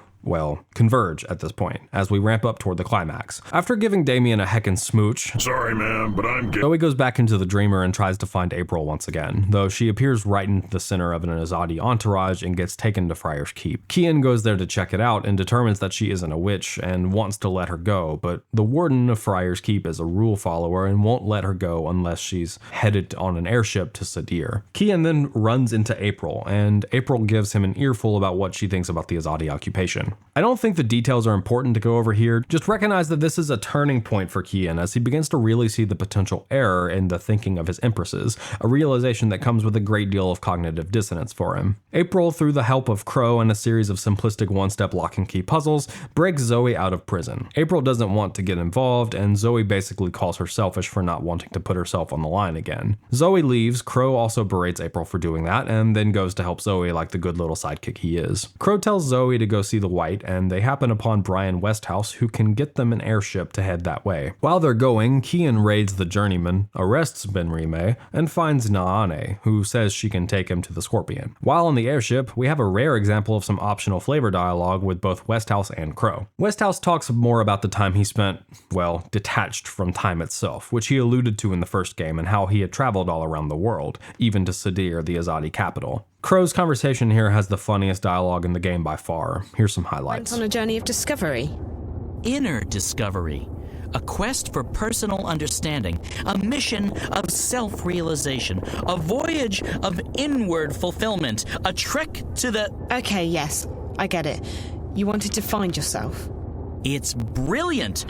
converge at this point, as we ramp up toward the climax. After giving Damien a heckin' smooch, Sorry, man, but I'm Zoe goes back into the Dreamer and tries to find April once again, though she appears right in the center of an Azadi entourage and gets taken to Friar's Keep. Kian goes there to check it out and determines that she isn't a witch and wants to let her go, but the warden of Friar's Keep is a rule follower and won't let her go unless she's headed on an airship to Sadir. Kian then runs into April, and April gives him an earful about what she thinks about the Azadi occupation. I don't think the details are important to go over here, just recognize that this is a turning point for Kian as he begins to really see the potential error in the thinking of his empresses, a realization that comes with a great deal of cognitive dissonance for him. April, through the help of Crow and a series of simplistic one-step lock and key puzzles, breaks Zoe out of prison. April doesn't want to get involved, and Zoe basically calls her selfish for not wanting to put herself on the line again. Zoe leaves, Crow also berates April for doing that, and then goes to help Zoe like the good little sidekick he is. Crow tells Zoe to go see the White, and they happen upon Brian Westhouse, who can get them an airship to head that way. While they're going, Kian raids the Journeyman, arrests Benrime, and finds Naane, who says she can take him to the Scorpion. While on the airship, we have a rare example of some optional flavor dialogue with both Westhouse and Crow. Westhouse talks more about the time he spent, detached from time itself, which he alluded to in the first game, and how he had traveled all around the world, even to Sadir, the Azadi capital. Crow's conversation here has the funniest dialogue in the game by far. Here's some highlights. Went on a journey of discovery. Inner discovery. A quest for personal understanding, a mission of self-realization, a voyage of inward fulfillment, a trek to the... Okay, yes, I get it. You wanted to find yourself. It's brilliant.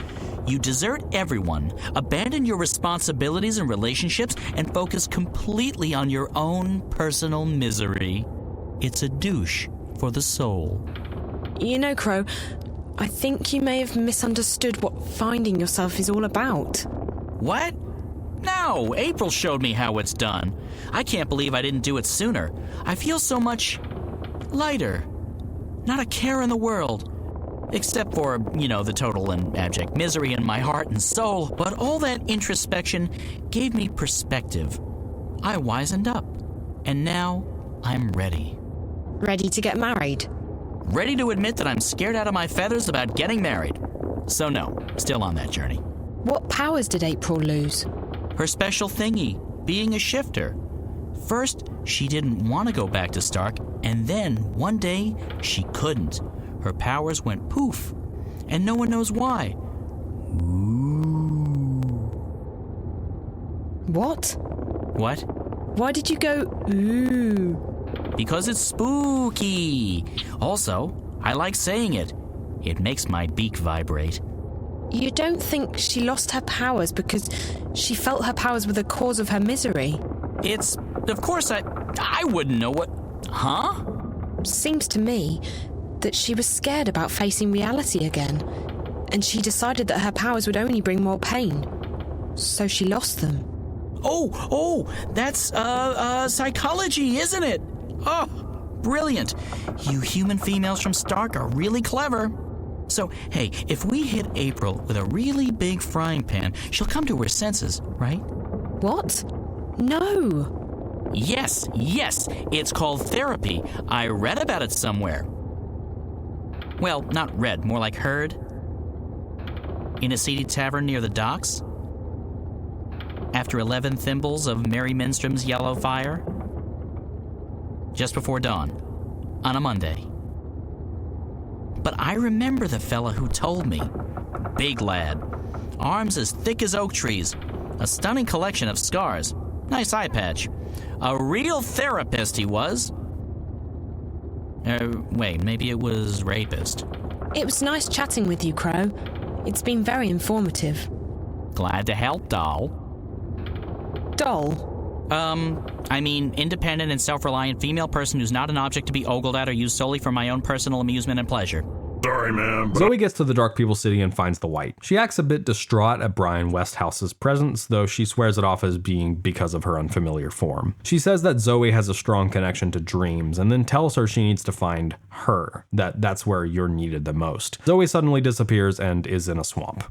You desert everyone, abandon your responsibilities and relationships, and focus completely on your own personal misery. It's a douche for the soul. You know, Crow, I think you may have misunderstood what finding yourself is all about. What? No, April showed me how it's done. I can't believe I didn't do it sooner. I feel so much lighter. Not a care in the world. Except for, the total and abject misery in my heart and soul. But all that introspection gave me perspective. I wisened up. And now I'm ready. Ready to get married? Ready to admit that I'm scared out of my feathers about getting married. So no, still on that journey. What powers did April lose? Her special thingy, being a shifter. First, she didn't want to go back to Stark, and then one day she couldn't. Her powers went poof, and no one knows why. Ooh. What? What? Why did you go, ooh? Because it's spooky. Also, I like saying it. It makes my beak vibrate. You don't think she lost her powers because she felt her powers were the cause of her misery? Of course, I wouldn't know what... Huh? Seems to me that she was scared about facing reality again, and she decided that her powers would only bring more pain. So she lost them. Oh, that's, psychology, isn't it? Oh, brilliant. You human females from Stark are really clever. So, hey, if we hit April with a really big frying pan, she'll come to her senses, right? What? No. Yes, it's called therapy. I read about it somewhere. Well, not read, more like heard. In a seedy tavern near the docks. After 11 thimbles of Mary Minstrom's yellow fire. Just before dawn. On a Monday. But I remember the fella who told me. Big lad. Arms as thick as oak trees. A stunning collection of scars. Nice eye patch. A real therapist he was. Wait, maybe it was rapist. It was nice chatting with you, Crow. It's been very informative. Glad to help, doll. Doll? Independent and self-reliant female person who's not an object to be ogled at or used solely for my own personal amusement and pleasure. Sorry, man. Zoe gets to the Dark People City and finds the White. She acts a bit distraught at Brian Westhouse's presence, though she swears it off as being because of her unfamiliar form. She says that Zoe has a strong connection to dreams, and then tells her she needs to find her, that's where you're needed the most. Zoe suddenly disappears and is in a swamp.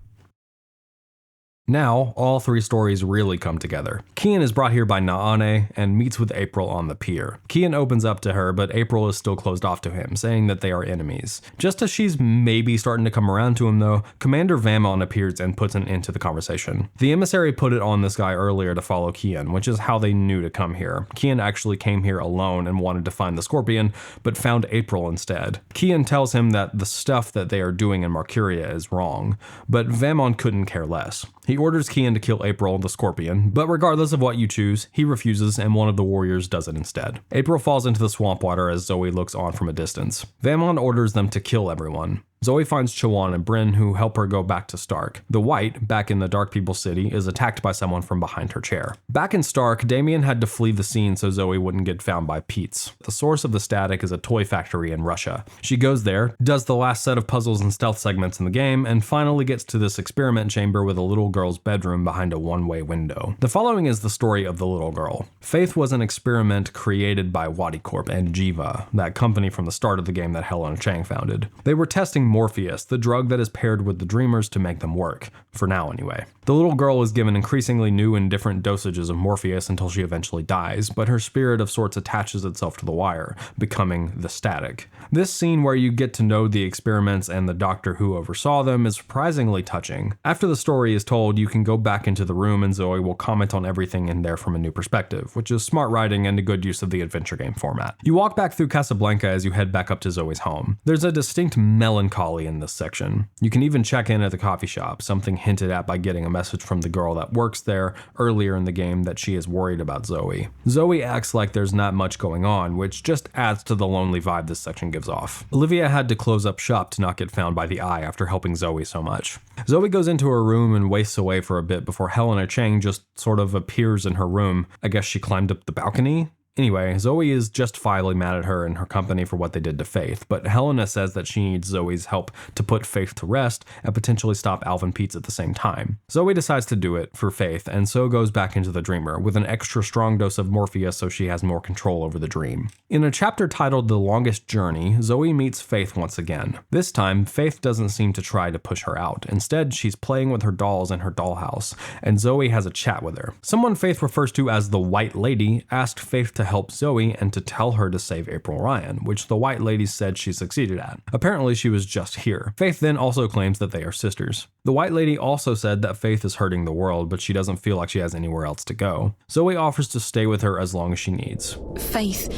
Now, all three stories really come together. Kian is brought here by Naane and meets with April on the pier. Kian opens up to her, but April is still closed off to him, saying that they are enemies. Just as she's maybe starting to come around to him though, Commander Vamon appears and puts an end to the conversation. The emissary put it on this guy earlier to follow Kian, which is how they knew to come here. Kian actually came here alone and wanted to find the Scorpion, but found April instead. Kian tells him that the stuff that they are doing in Marcuria is wrong, but Vamon couldn't care less. He orders Kian to kill April, the Scorpion, but regardless of what you choose, he refuses and one of the warriors does it instead. April falls into the swamp water as Zoe looks on from a distance. Vamon orders them to kill everyone. Zoe finds Chawan and Bryn, who help her go back to Stark. The White, back in the Dark People City, is attacked by someone from behind her chair. Back in Stark, Damien had to flee the scene so Zoe wouldn't get found by Pete's. The source of the static is a toy factory in Russia. She goes there, does the last set of puzzles and stealth segments in the game, and finally gets to this experiment chamber with a little girl's bedroom behind a one-way window. The following is the story of the little girl. Faith was an experiment created by Wadi Corp and Jiva, that company from the start of the game that Helena Chang founded. They were testing Morpheus, the drug that is paired with the dreamers to make them work, for now anyway. The little girl is given increasingly new and different dosages of Morpheus until she eventually dies, but her spirit of sorts attaches itself to the wire, becoming the static. This scene where you get to know the experiments and the doctor who oversaw them is surprisingly touching. After the story is told, you can go back into the room and Zoe will comment on everything in there from a new perspective, which is smart writing and a good use of the adventure game format. You walk back through Casablanca as you head back up to Zoe's home. There's a distinct melancholy in this section. You can even check in at the coffee shop, something hinted at by getting a message from the girl that works there earlier in the game that she is worried about Zoe. Zoe acts like there's not much going on, which just adds to the lonely vibe this section gives off. Olivia had to close up shop to not get found by the Eye after helping Zoe so much. Zoe goes into her room and wastes away for a bit before Helena Chang just sort of appears in her room. I guess she climbed up the balcony? Anyway, Zoe is justifiably mad at her and her company for what they did to Faith, but Helena says that she needs Zoe's help to put Faith to rest and potentially stop Alvin Peets at the same time. Zoe decides to do it for Faith and so goes back into the Dreamer with an extra strong dose of Morpheus so she has more control over the dream. In a chapter titled The Longest Journey, Zoe meets Faith once again. This time, Faith doesn't seem to try to push her out. Instead, she's playing with her dolls in her dollhouse, and Zoe has a chat with her. Someone Faith refers to as the White Lady asked Faith to help Zoe and to tell her to save April Ryan, which the White Lady said she succeeded at. Apparently she was just here. Faith then also claims that they are sisters. The White Lady also said that Faith is hurting the world, but she doesn't feel like she has anywhere else to go. Zoe offers to stay with her as long as she needs. Faith,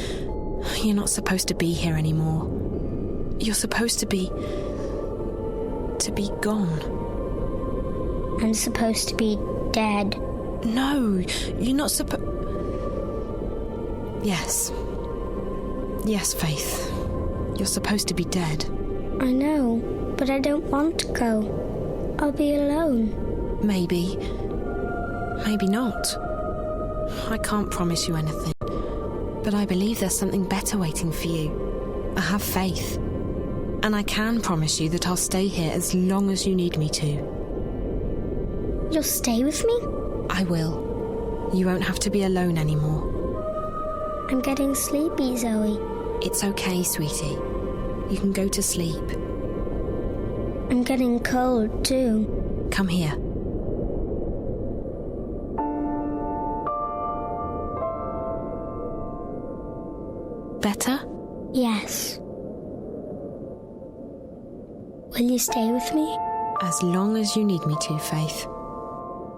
you're not supposed to be here anymore. You're supposed to be gone. I'm supposed to be dead. No, you're not supposed... Yes, Faith. You're supposed to be dead. I know, but I don't want to go. I'll be alone. Maybe not. I can't promise you anything, but I believe there's something better waiting for you. I have faith, and I can promise you that I'll stay here as long as you need me to. You'll stay with me? I will. You won't have to be alone anymore. I'm getting sleepy, Zoe. It's okay, sweetie. You can go to sleep. I'm getting cold, too. Come here. Better? Yes. Will you stay with me? As long as you need me to, Faith.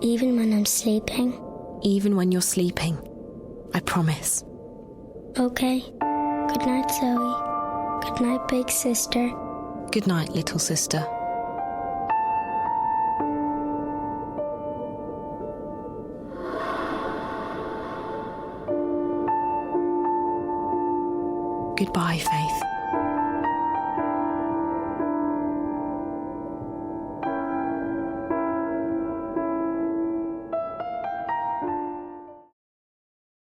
Even when I'm sleeping? Even when you're sleeping. I promise. Okay. Good night, Zoe. Good night, big sister. Good night, little sister. Goodbye, Faith.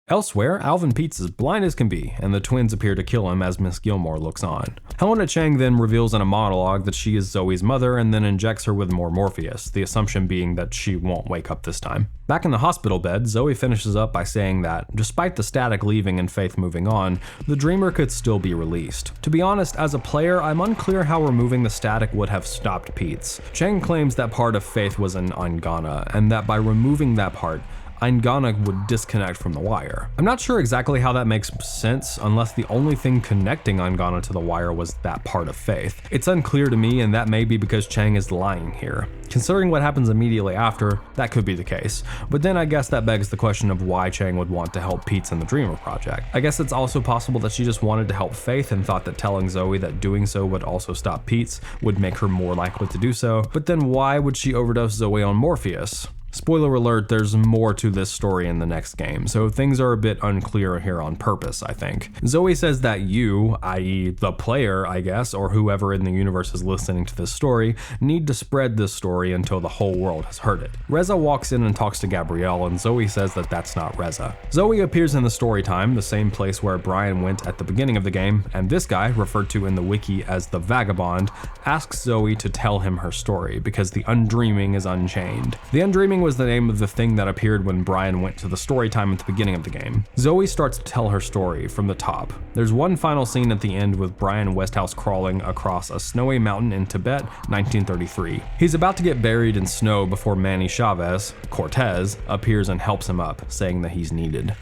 Elsewhere, Alvin Peets is blind as can be, and the twins appear to kill him as Miss Gilmore looks on. Helena Chang then reveals in a monologue that she is Zoe's mother and then injects her with more Morpheus, the assumption being that she won't wake up this time. Back in the hospital bed, Zoe finishes up by saying that, despite the static leaving and Faith moving on, the Dreamer could still be released. To be honest, as a player, I'm unclear how removing the static would have stopped Pete's. Chang claims that part of Faith was an Angana, and that by removing that part, Angana would disconnect from the wire. I'm not sure exactly how that makes sense unless the only thing connecting Angana to the wire was that part of Faith. It's unclear to me, and that may be because Chang is lying here. Considering what happens immediately after, that could be the case. But then I guess that begs the question of why Chang would want to help Pete's in the Dreamer project. I guess it's also possible that she just wanted to help Faith and thought that telling Zoe that doing so would also stop Pete's would make her more likely to do so. But then why would she overdose Zoe on Morpheus? Spoiler alert, there's more to this story in the next game, so things are a bit unclear here on purpose, I think. Zoe says that you, i.e. the player, I guess, or whoever in the universe is listening to this story, need to spread this story until the whole world has heard it. Reza walks in and talks to Gabrielle, and Zoe says that that's not Reza. Zoe appears in the story time, the same place where Brian went at the beginning of the game, and this guy, referred to in the wiki as the Vagabond, asks Zoe to tell him her story, because the Undreaming is unchained. The Undreaming was the name of the thing that appeared when Brian went to the story time at the beginning of the game. Zoe starts to tell her story from the top. There's one final scene at the end with Brian Westhouse crawling across a snowy mountain in Tibet, 1933. He's about to get buried in snow before Manny Chavez, Cortez, appears and helps him up, saying that he's needed.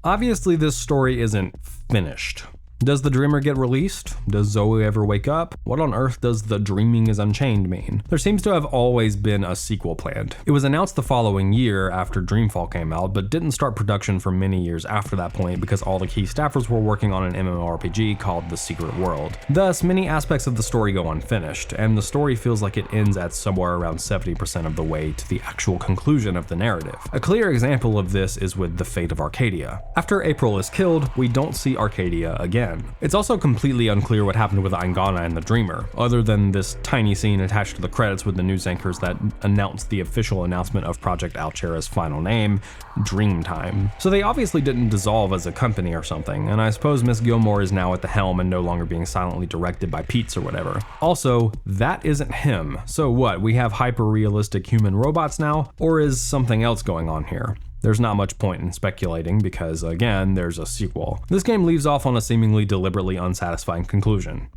Obviously, this story isn't finished. Does the Dreamer get released? Does Zoe ever wake up? What on earth does the Dreaming is Unchained mean? There seems to have always been a sequel planned. It was announced the following year after Dreamfall came out, but didn't start production for many years after that point because all the key staffers were working on an MMORPG called The Secret World. Thus, many aspects of the story go unfinished, and the story feels like it ends at somewhere around 70% of the way to the actual conclusion of the narrative. A clear example of this is with the fate of Arcadia. After April is killed, we don't see Arcadia again. It's also completely unclear what happened with Angana and the Dreamer, other than this tiny scene attached to the credits with the news anchors that announced the official announcement of Project Altera's final name, Dreamtime. So they obviously didn't dissolve as a company or something, and I suppose Miss Gilmore is now at the helm and no longer being silently directed by Pete's or whatever. Also, that isn't him. So what, we have hyper-realistic human robots now? Or is something else going on here? There's not much point in speculating because, again, there's a sequel. This game leaves off on a seemingly deliberately unsatisfying conclusion.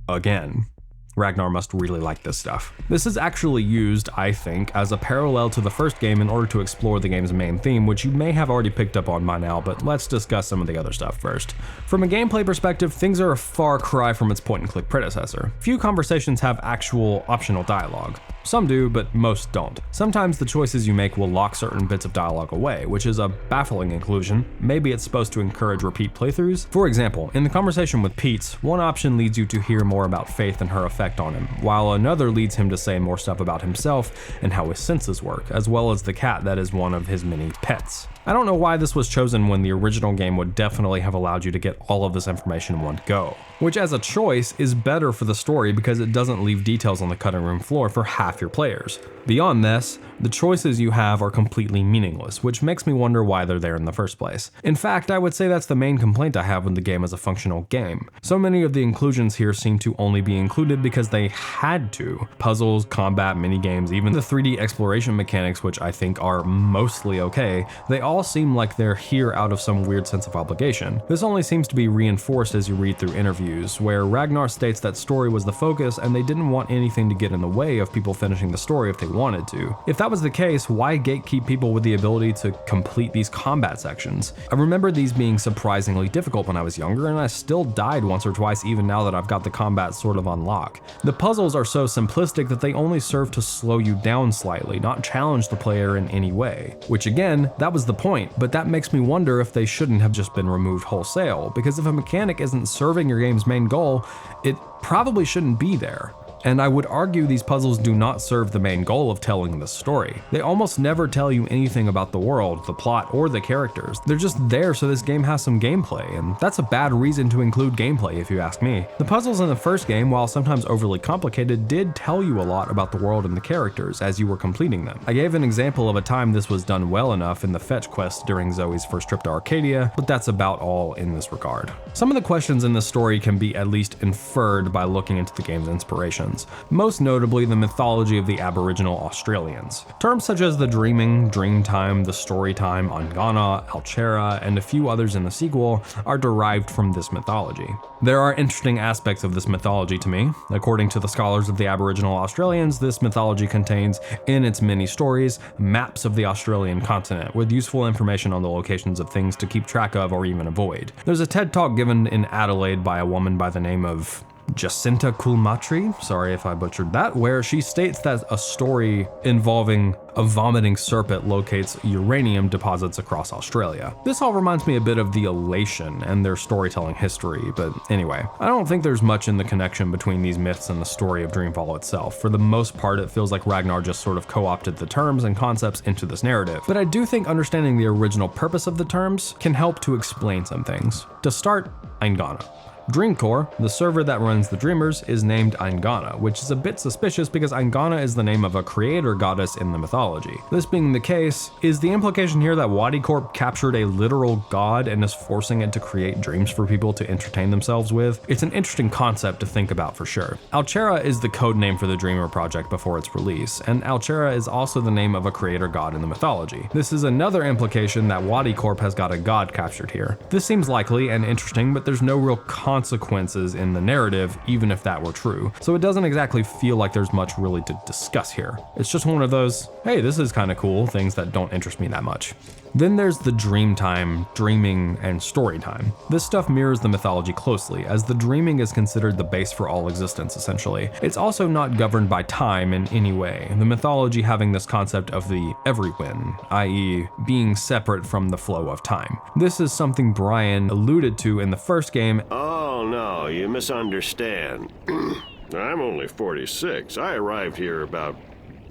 Again. Ragnar must really like this stuff. This is actually used, I think, as a parallel to the first game in order to explore the game's main theme, which you may have already picked up on by now, but let's discuss some of the other stuff first. From a gameplay perspective, things are a far cry from its point-and-click predecessor. Few conversations have actual optional dialogue. Some do, but most don't. Sometimes the choices you make will lock certain bits of dialogue away, which is a baffling inclusion. Maybe it's supposed to encourage repeat playthroughs. For example, in the conversation with Pete's, one option leads you to hear more about Faith and her effect on him, while another leads him to say more stuff about himself and how his senses work, as well as the cat that is one of his many pets. I don't know why this was chosen when the original game would definitely have allowed you to get all of this information in one go, which as a choice is better for the story because it doesn't leave details on the cutting room floor for half your players. Beyond this, the choices you have are completely meaningless, which makes me wonder why they're there in the first place. In fact, I would say that's the main complaint I have with the game as a functional game. So many of the inclusions here seem to only be included because they had to. Puzzles, combat, minigames, even the 3D exploration mechanics, which I think are mostly okay, they all seem like they're here out of some weird sense of obligation. This only seems to be reinforced as you read through interviews, where Ragnar states that story was the focus and they didn't want anything to get in the way of people finishing the story if they wanted to. If that was the case, why gatekeep people with the ability to complete these combat sections? I remember these being surprisingly difficult when I was younger, and I still died once or twice even now that I've got the combat sort of on lock. The puzzles are so simplistic that they only serve to slow you down slightly, not challenge the player in any way. Which again, that was the point, but that makes me wonder if they shouldn't have just been removed wholesale, because if a mechanic isn't serving your game's main goal, it probably shouldn't be there. And I would argue these puzzles do not serve the main goal of telling the story. They almost never tell you anything about the world, the plot, or the characters. They're just there so this game has some gameplay, and that's a bad reason to include gameplay if you ask me. The puzzles in the first game, while sometimes overly complicated, did tell you a lot about the world and the characters as you were completing them. I gave an example of a time this was done well enough in the fetch quest during Zoe's first trip to Arcadia, but that's about all in this regard. Some of the questions in this story can be at least inferred by looking into the game's inspirations, most notably the mythology of the Aboriginal Australians. Terms such as the dreaming, dreamtime, the storytime, Angana, Alchera, and a few others in the sequel are derived from this mythology. There are interesting aspects of this mythology to me. According to the scholars of the Aboriginal Australians, this mythology contains, in its many stories, maps of the Australian continent with useful information on the locations of things to keep track of or even avoid. There's a TED Talk given in Adelaide by a woman by the name of Jacinta Kulmatri, sorry if I butchered that, where she states that a story involving a vomiting serpent locates uranium deposits across Australia. This all reminds me a bit of the Elation and their storytelling history, but anyway, I don't think there's much in the connection between these myths and the story of Dreamfall itself. For the most part, it feels like Ragnar just sort of co-opted the terms and concepts into this narrative, but I do think understanding the original purpose of the terms can help to explain some things. To start, Angana. Dreamcore, the server that runs the Dreamers, is named Angana, which is a bit suspicious because Angana is the name of a creator goddess in the mythology. This being the case, is the implication here that Wadi Corp captured a literal god and is forcing it to create dreams for people to entertain themselves with? It's an interesting concept to think about for sure. Alchera is the code name for the Dreamer project before its release, and Alchera is also the name of a creator god in the mythology. This is another implication that Wadi Corp has got a god captured here. This seems likely and interesting, but there's no real consequences in the narrative, even if that were true. So it doesn't exactly feel like there's much really to discuss here. It's just one of those, hey, this is kind of cool, things that don't interest me that much. Then there's the dream time, dreaming, and story time. This stuff mirrors the mythology closely, as the dreaming is considered the base for all existence, essentially. It's also not governed by time in any way, the mythology having this concept of the everywhen, i.e. being separate from the flow of time. This is something Brian alluded to in the first game. Oh no, you misunderstand. I'm only 46. I arrived here about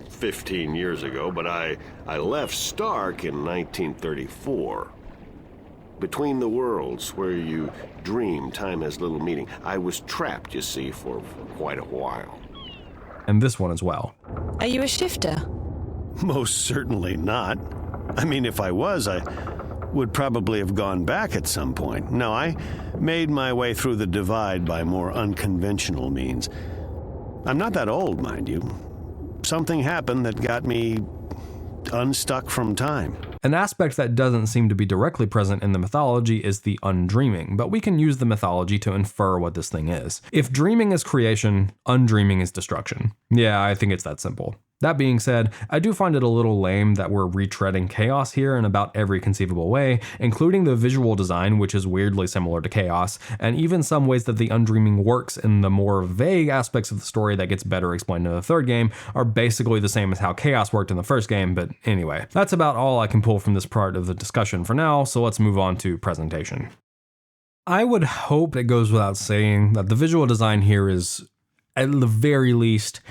15 years ago, but I left Stark in 1934. Between the worlds, where you dream, time has little meaning. I was trapped, you see, for quite a while. And this one as well. Are you a shifter? Most certainly not. I mean, if I was, I would probably have gone back at some point. No, I made my way through the divide by more unconventional means. I'm not that old, mind you. Something happened that got me unstuck from time. An aspect that doesn't seem to be directly present in the mythology is the undreaming, but we can use the mythology to infer what this thing is. If dreaming is creation, undreaming is destruction. Yeah, I think it's that simple. That being said, I do find it a little lame that we're retreading chaos here in about every conceivable way, including the visual design, which is weirdly similar to chaos, and even some ways that the undreaming works in the more vague aspects of the story that gets better explained in the third game are basically the same as how chaos worked in the first game, but anyway. That's about all I can pull from this part of the discussion for now, so let's move on to presentation. I would hope it goes without saying that the visual design here is, at the very least,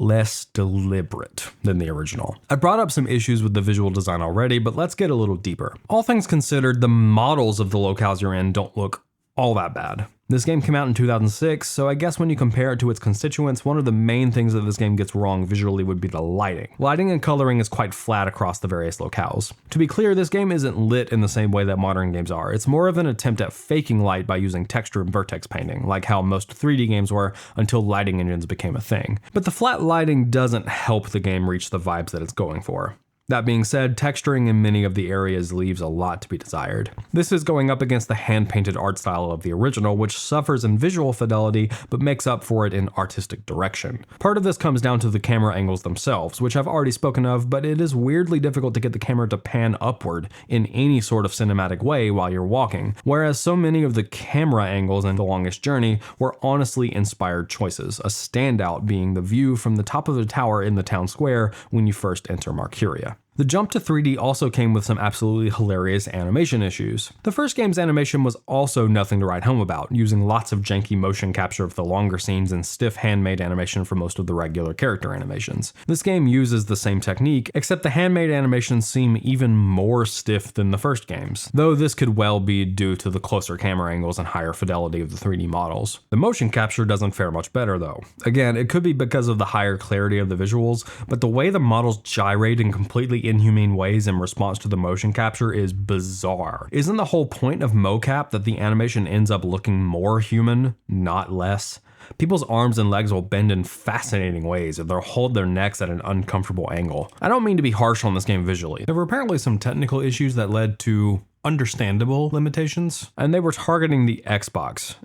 less deliberate than the original. I brought up some issues with the visual design already, but let's get a little deeper. All things considered, the models of the locales you're in don't look all that bad. This game came out in 2006, so I guess when you compare it to its constituents, one of the main things that this game gets wrong visually would be the lighting. Lighting and coloring is quite flat across the various locales. To be clear, this game isn't lit in the same way that modern games are. It's more of an attempt at faking light by using texture and vertex painting, like how most 3D games were until lighting engines became a thing. But the flat lighting doesn't help the game reach the vibes that it's going for. That being said, texturing in many of the areas leaves a lot to be desired. This is going up against the hand-painted art style of the original, which suffers in visual fidelity, but makes up for it in artistic direction. Part of this comes down to the camera angles themselves, which I've already spoken of, but it is weirdly difficult to get the camera to pan upward in any sort of cinematic way while you're walking, whereas so many of the camera angles in The Longest Journey were honestly inspired choices, a standout being the view from the top of the tower in the town square when you first enter Marcuria. The jump to 3D also came with some absolutely hilarious animation issues. The first game's animation was also nothing to write home about, using lots of janky motion capture for the longer scenes and stiff handmade animation for most of the regular character animations. This game uses the same technique, except the handmade animations seem even more stiff than the first games, though this could well be due to the closer camera angles and higher fidelity of the 3D models. The motion capture doesn't fare much better though. Again, it could be because of the higher clarity of the visuals, but the way the models gyrate in completely inhumane ways in response to the motion capture is bizarre. Isn't the whole point of mocap that the animation ends up looking more human, not less? People's arms and legs will bend in fascinating ways, or they'll hold their necks at an uncomfortable angle. I don't mean to be harsh on this game visually. There were apparently some technical issues that led to understandable limitations, and they were targeting the Xbox,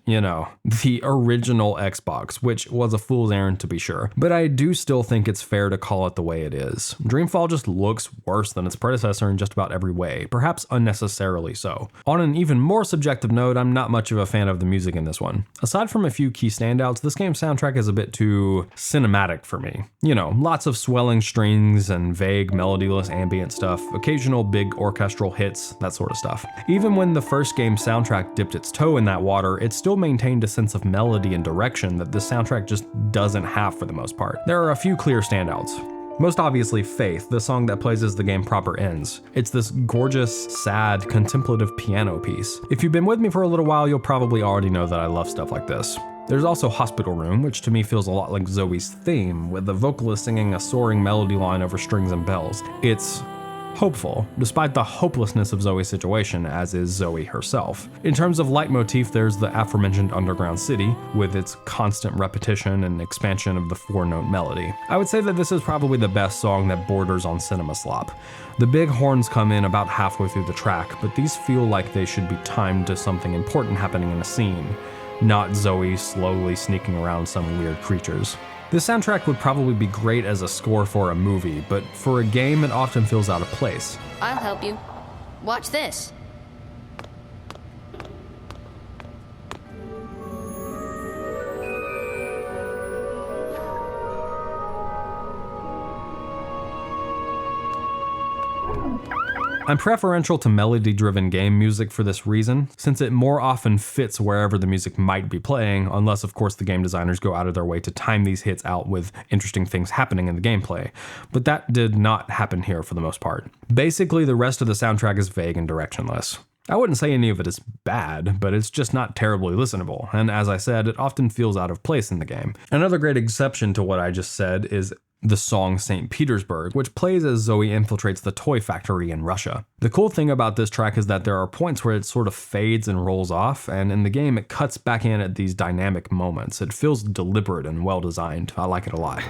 the original Xbox, which was a fool's errand to be sure, but I do still think it's fair to call it the way it is. Dreamfall just looks worse than its predecessor in just about every way, perhaps unnecessarily so. On an even more subjective note, I'm not much of a fan of the music in this one. Aside from a few key standouts, this game's soundtrack is a bit too cinematic for me. Lots of swelling strings and vague melodyless ambient stuff, occasional big orchestral hits, that sort of stuff. Even when the first game's soundtrack dipped its toe in that water, it still maintained a sense of melody and direction that this soundtrack just doesn't have for the most part. There are a few clear standouts. Most obviously Faith, the song that plays as the game proper ends. It's this gorgeous, sad, contemplative piano piece. If you've been with me for a little while, you'll probably already know that I love stuff like this. There's also Hospital Room, which to me feels a lot like Zoe's theme, with the vocalist singing a soaring melody line over strings and bells. It's hopeful, despite the hopelessness of Zoe's situation, as is Zoe herself. In terms of leitmotif, there's the aforementioned underground city, with its constant repetition and expansion of the 4-note melody. I would say that this is probably the best song that borders on cinema slop. The big horns come in about halfway through the track, but these feel like they should be timed to something important happening in a scene, not Zoe slowly sneaking around some weird creatures. This soundtrack would probably be great as a score for a movie, but for a game it often feels out of place. I'll help you. Watch this. I'm preferential to melody-driven game music for this reason, since it more often fits wherever the music might be playing, unless of course the game designers go out of their way to time these hits out with interesting things happening in the gameplay. But that did not happen here for the most part. Basically, the rest of the soundtrack is vague and directionless. I wouldn't say any of it is bad, but it's just not terribly listenable, and as I said, it often feels out of place in the game. Another great exception to what I just said is the song St. Petersburg, which plays as Zoe infiltrates the toy factory in Russia. The cool thing about this track is that there are points where it sort of fades and rolls off, and in the game it cuts back in at these dynamic moments. It feels deliberate and well designed. I like it a lot.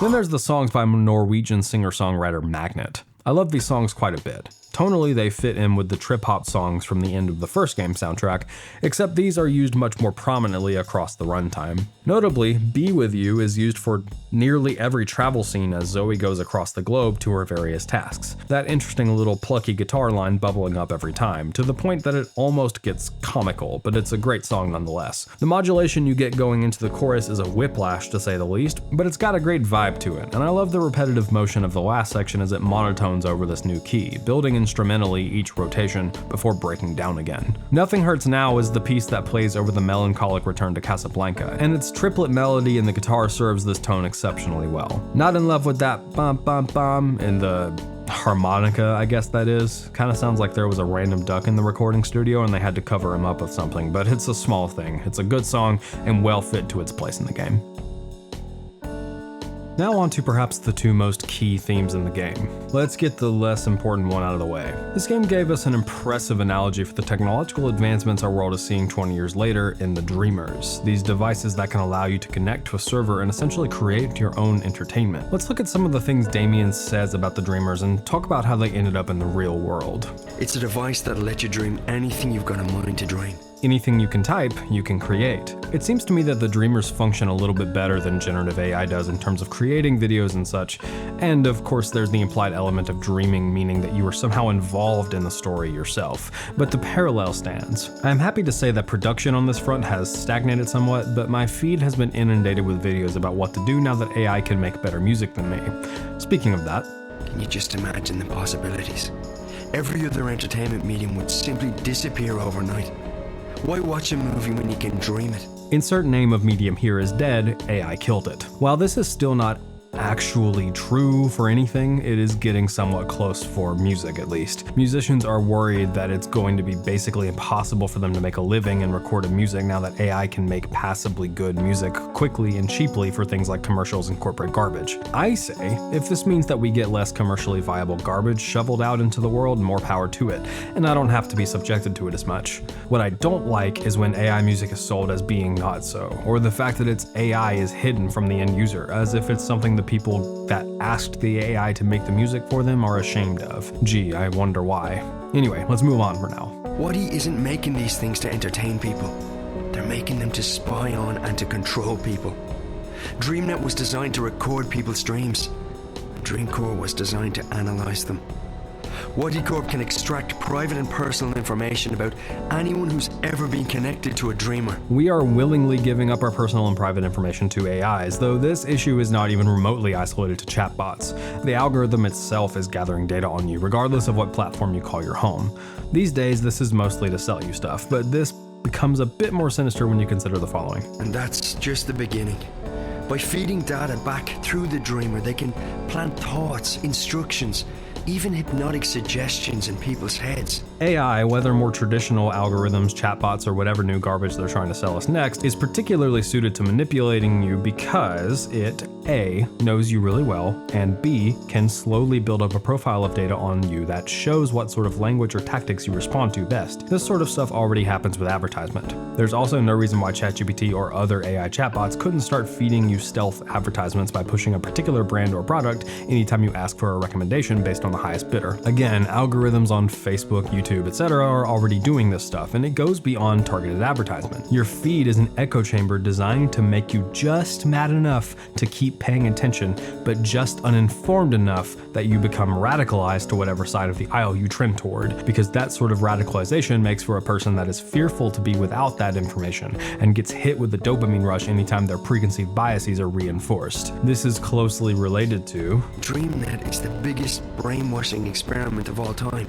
Then there's the songs by Norwegian singer-songwriter Magnet. I love these songs quite a bit. Tonally, they fit in with the trip-hop songs from the end of the first game soundtrack, except these are used much more prominently across the runtime. Notably, Be With You is used for nearly every travel scene as Zoe goes across the globe to her various tasks. That interesting little plucky guitar line bubbling up every time, to the point that it almost gets comical, but it's a great song nonetheless. The modulation you get going into the chorus is a whiplash to say the least, but it's got a great vibe to it, and I love the repetitive motion of the last section as it monotones over this new key, building instrumentally each rotation before breaking down again. Nothing Hurts Now is the piece that plays over the melancholic return to Casablanca, and its triplet melody and the guitar serves this tone exceptionally well. Not in love with that bum bum bum in the harmonica, I guess that is. Kinda sounds like there was a random duck in the recording studio and they had to cover him up with something, but it's a small thing. It's a good song and well fit to its place in the game. Now on to perhaps the two most key themes in the game. Let's get the less important one out of the way. This game gave us an impressive analogy for the technological advancements our world is seeing 20 years later in the Dreamers, these devices that can allow you to connect to a server and essentially create your own entertainment. Let's look at some of the things Damien says about the Dreamers and talk about how they ended up in the real world. It's a device that'll let you dream anything you've got a mind to dream. anything you can type, you can create. It seems to me that the Dreamers function a little bit better than generative AI does in terms of creating videos and such, and of course there's the implied element of dreaming, meaning that you are somehow involved in the story yourself, but the parallel stands. I'm happy to say that production on this front has stagnated somewhat, but my feed has been inundated with videos about what to do now that AI can make better music than me. Speaking of that, can you just imagine the possibilities? Every other entertainment medium would simply disappear overnight. Why watch a movie when you can dream it? Insert name of medium here is dead, AI killed it. While this is still not actually true for anything, it is getting somewhat close for music at least. Musicians are worried that it's going to be basically impossible for them to make a living in recorded music now that AI can make passably good music quickly and cheaply for things like commercials and corporate garbage. I say, if this means that we get less commercially viable garbage shoveled out into the world, more power to it, and I don't have to be subjected to it as much. What I don't like is when AI music is sold as being not so, or the fact that its AI is hidden from the end user, as if it's something the people that asked the AI to make the music for them are ashamed of. Gee, I wonder why. Anyway, let's move on for now. Waddy isn't making these things to entertain people. They're making them to spy on and to control people. DreamNet was designed to record people's dreams. Dreamcore was designed to analyze them. Waddy Corp can extract private and personal information about anyone who's ever been connected to a dreamer. We are willingly giving up our personal and private information to AIs, though this issue is not even remotely isolated to chatbots. The algorithm itself is gathering data on you, regardless of what platform you call your home. These days, this is mostly to sell you stuff, but this becomes a bit more sinister when you consider the following. And that's just the beginning. By feeding data back through the dreamer, they can plant thoughts, instructions, even hypnotic suggestions in people's heads. AI, whether more traditional algorithms, chatbots, or whatever new garbage they're trying to sell us next, is particularly suited to manipulating you because it, A, knows you really well, and B, can slowly build up a profile of data on you that shows what sort of language or tactics you respond to best. This sort of stuff already happens with advertisement. There's also no reason why ChatGPT or other AI chatbots couldn't start feeding you stealth advertisements by pushing a particular brand or product anytime you ask for a recommendation based on the highest bidder. Again, algorithms on Facebook, YouTube, etc. are already doing this stuff, and it goes beyond targeted advertisement. Your feed is an echo chamber designed to make you just mad enough to keep paying attention, but just uninformed enough that you become radicalized to whatever side of the aisle you trend toward, because that sort of radicalization makes for a person that is fearful to be without that information, and gets hit with the dopamine rush anytime their preconceived biases are reinforced. This is closely related to DreamNet is the biggest brainwashing experiment of all time,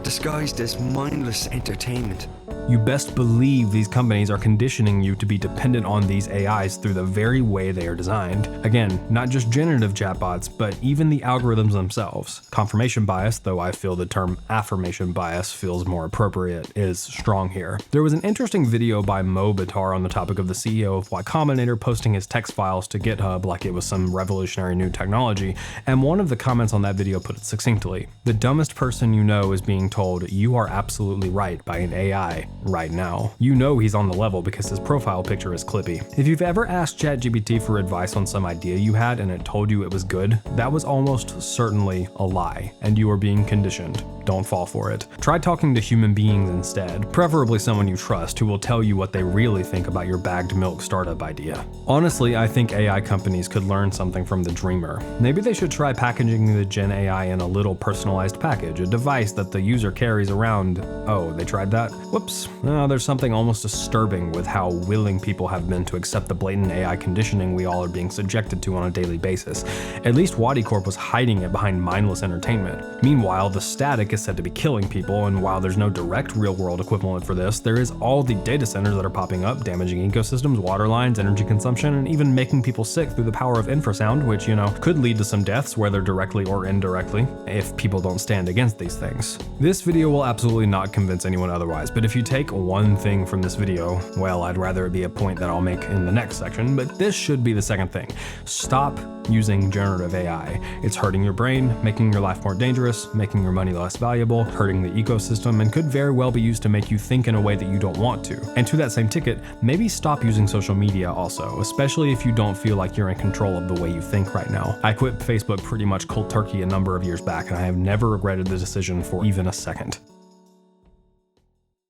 disguised as mindless entertainment. You best believe these companies are conditioning you to be dependent on these AIs through the very way they are designed. Again, not just generative chatbots, but even the algorithms themselves. Confirmation bias, though I feel the term affirmation bias feels more appropriate, is strong here. There was an interesting video by Mo Bitar on the topic of the CEO of Y Combinator posting his text files to GitHub like it was some revolutionary new technology, and one of the comments on that video put it succinctly: the dumbest person you know is being told you are absolutely right by an AI right now. You know he's on the level because his profile picture is clippy. If you've ever asked ChatGPT for advice on some idea you had and it told you it was good, that was almost certainly a lie, and you are being conditioned. Don't fall for it. Try talking to human beings instead, preferably someone you trust who will tell you what they really think about your bagged milk startup idea. Honestly, I think AI companies could learn something from the Dreamer. Maybe they should try packaging the Gen AI in a little personalized package, a device that the user carries around. Oh, they tried that? Whoops. There's something almost disturbing with how willing people have been to accept the blatant AI conditioning we all are being subjected to on a daily basis. At least Waddy Corp was hiding it behind mindless entertainment. Meanwhile, the static is said to be killing people, and while there's no direct real-world equivalent for this, there is all the data centers that are popping up, damaging ecosystems, water lines, energy consumption, and even making people sick through the power of infrasound, which, could lead to some deaths, whether directly or indirectly, if people don't stand against these things. This video will absolutely not convince anyone otherwise, but if you take one thing from this video, well, I'd rather it be a point that I'll make in the next section, but this should be the second thing. Stop using generative AI. It's hurting your brain, making your life more dangerous, making your money less valuable, hurting the ecosystem, and could very well be used to make you think in a way that you don't want to. And to that same ticket, maybe stop using social media also, especially if you don't feel like you're in control of the way you think right now. I quit Facebook pretty much cold turkey a number of years back, and I have never regretted the decision for even a second.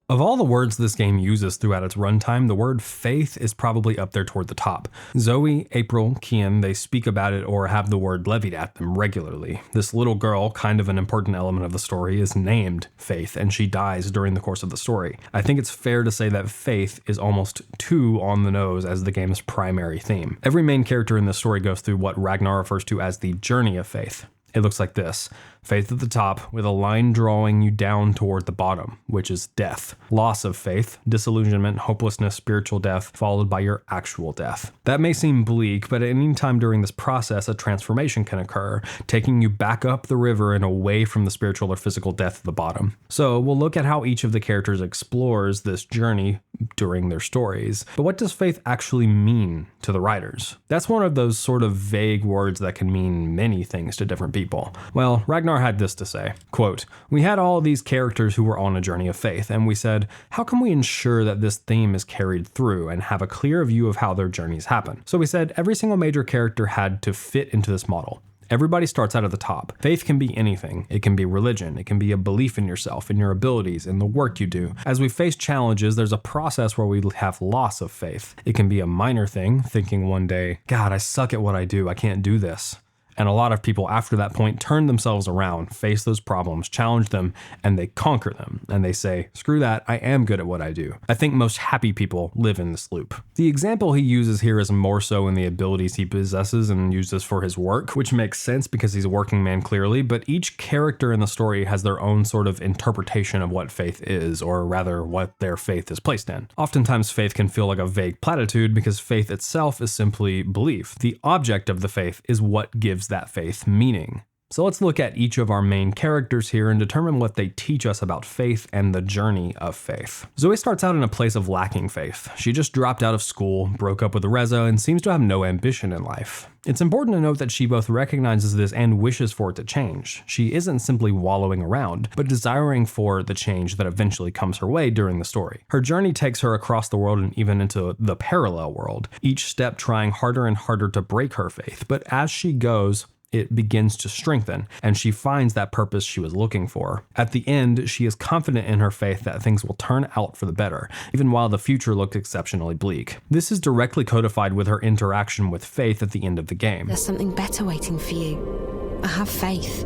Of all the words this game uses throughout its runtime, the word faith is probably up there toward the top. Zoe, April, Kian, they speak about it or have the word levied at them regularly. This little girl, kind of an important element of the story, is named Faith, and she dies during the course of the story. I think it's fair to say that faith is almost too on the nose as the game's primary theme. Every main character in this story goes through what Ragnar refers to as the journey of faith. It looks like this. Faith at the top, with a line drawing you down toward the bottom, which is death. Loss of faith, disillusionment, hopelessness, spiritual death, followed by your actual death. That may seem bleak, but at any time during this process, a transformation can occur, taking you back up the river and away from the spiritual or physical death at the bottom. So we'll look at how each of the characters explores this journey during their stories. But what does faith actually mean to the writers? That's one of those sort of vague words that can mean many things to different people. Well, Ragnar had this to say, quote, "We had all these characters who were on a journey of faith, and we said, how can we ensure that this theme is carried through and have a clear view of how their journeys happen? So we said every single major character had to fit into this model. Everybody starts out at the top. Faith can be anything. It can be religion. It can be a belief in yourself, in your abilities, in the work you do. As we face challenges, there's a process where we have loss of faith. It can be a minor thing, thinking one day, God, I suck at what I do. I can't do this. And a lot of people after that point turn themselves around, face those problems, challenge them, and they conquer them. And they say, screw that, I am good at what I do. I think most happy people live in this loop. The example he uses here is more so in the abilities he possesses and uses for his work, which makes sense because he's a working man clearly, but each character in the story has their own sort of interpretation of what faith is, or rather what their faith is placed in. Oftentimes faith can feel like a vague platitude because faith itself is simply belief. The object of the faith is what gives that faith meaning. So let's look at each of our main characters here and determine what they teach us about faith and the journey of faith. Zoe starts out in a place of lacking faith. She just dropped out of school, broke up with Reza, and seems to have no ambition in life. It's important to note that she both recognizes this and wishes for it to change. She isn't simply wallowing around, but desiring for the change that eventually comes her way during the story. Her journey takes her across the world and even into the parallel world, each step trying harder and harder to break her faith, but as she goes, it begins to strengthen, and she finds that purpose she was looking for. At the end, she is confident in her faith that things will turn out for the better, even while the future looks exceptionally bleak. This is directly codified with her interaction with faith at the end of the game. There's something better waiting for you. I have faith.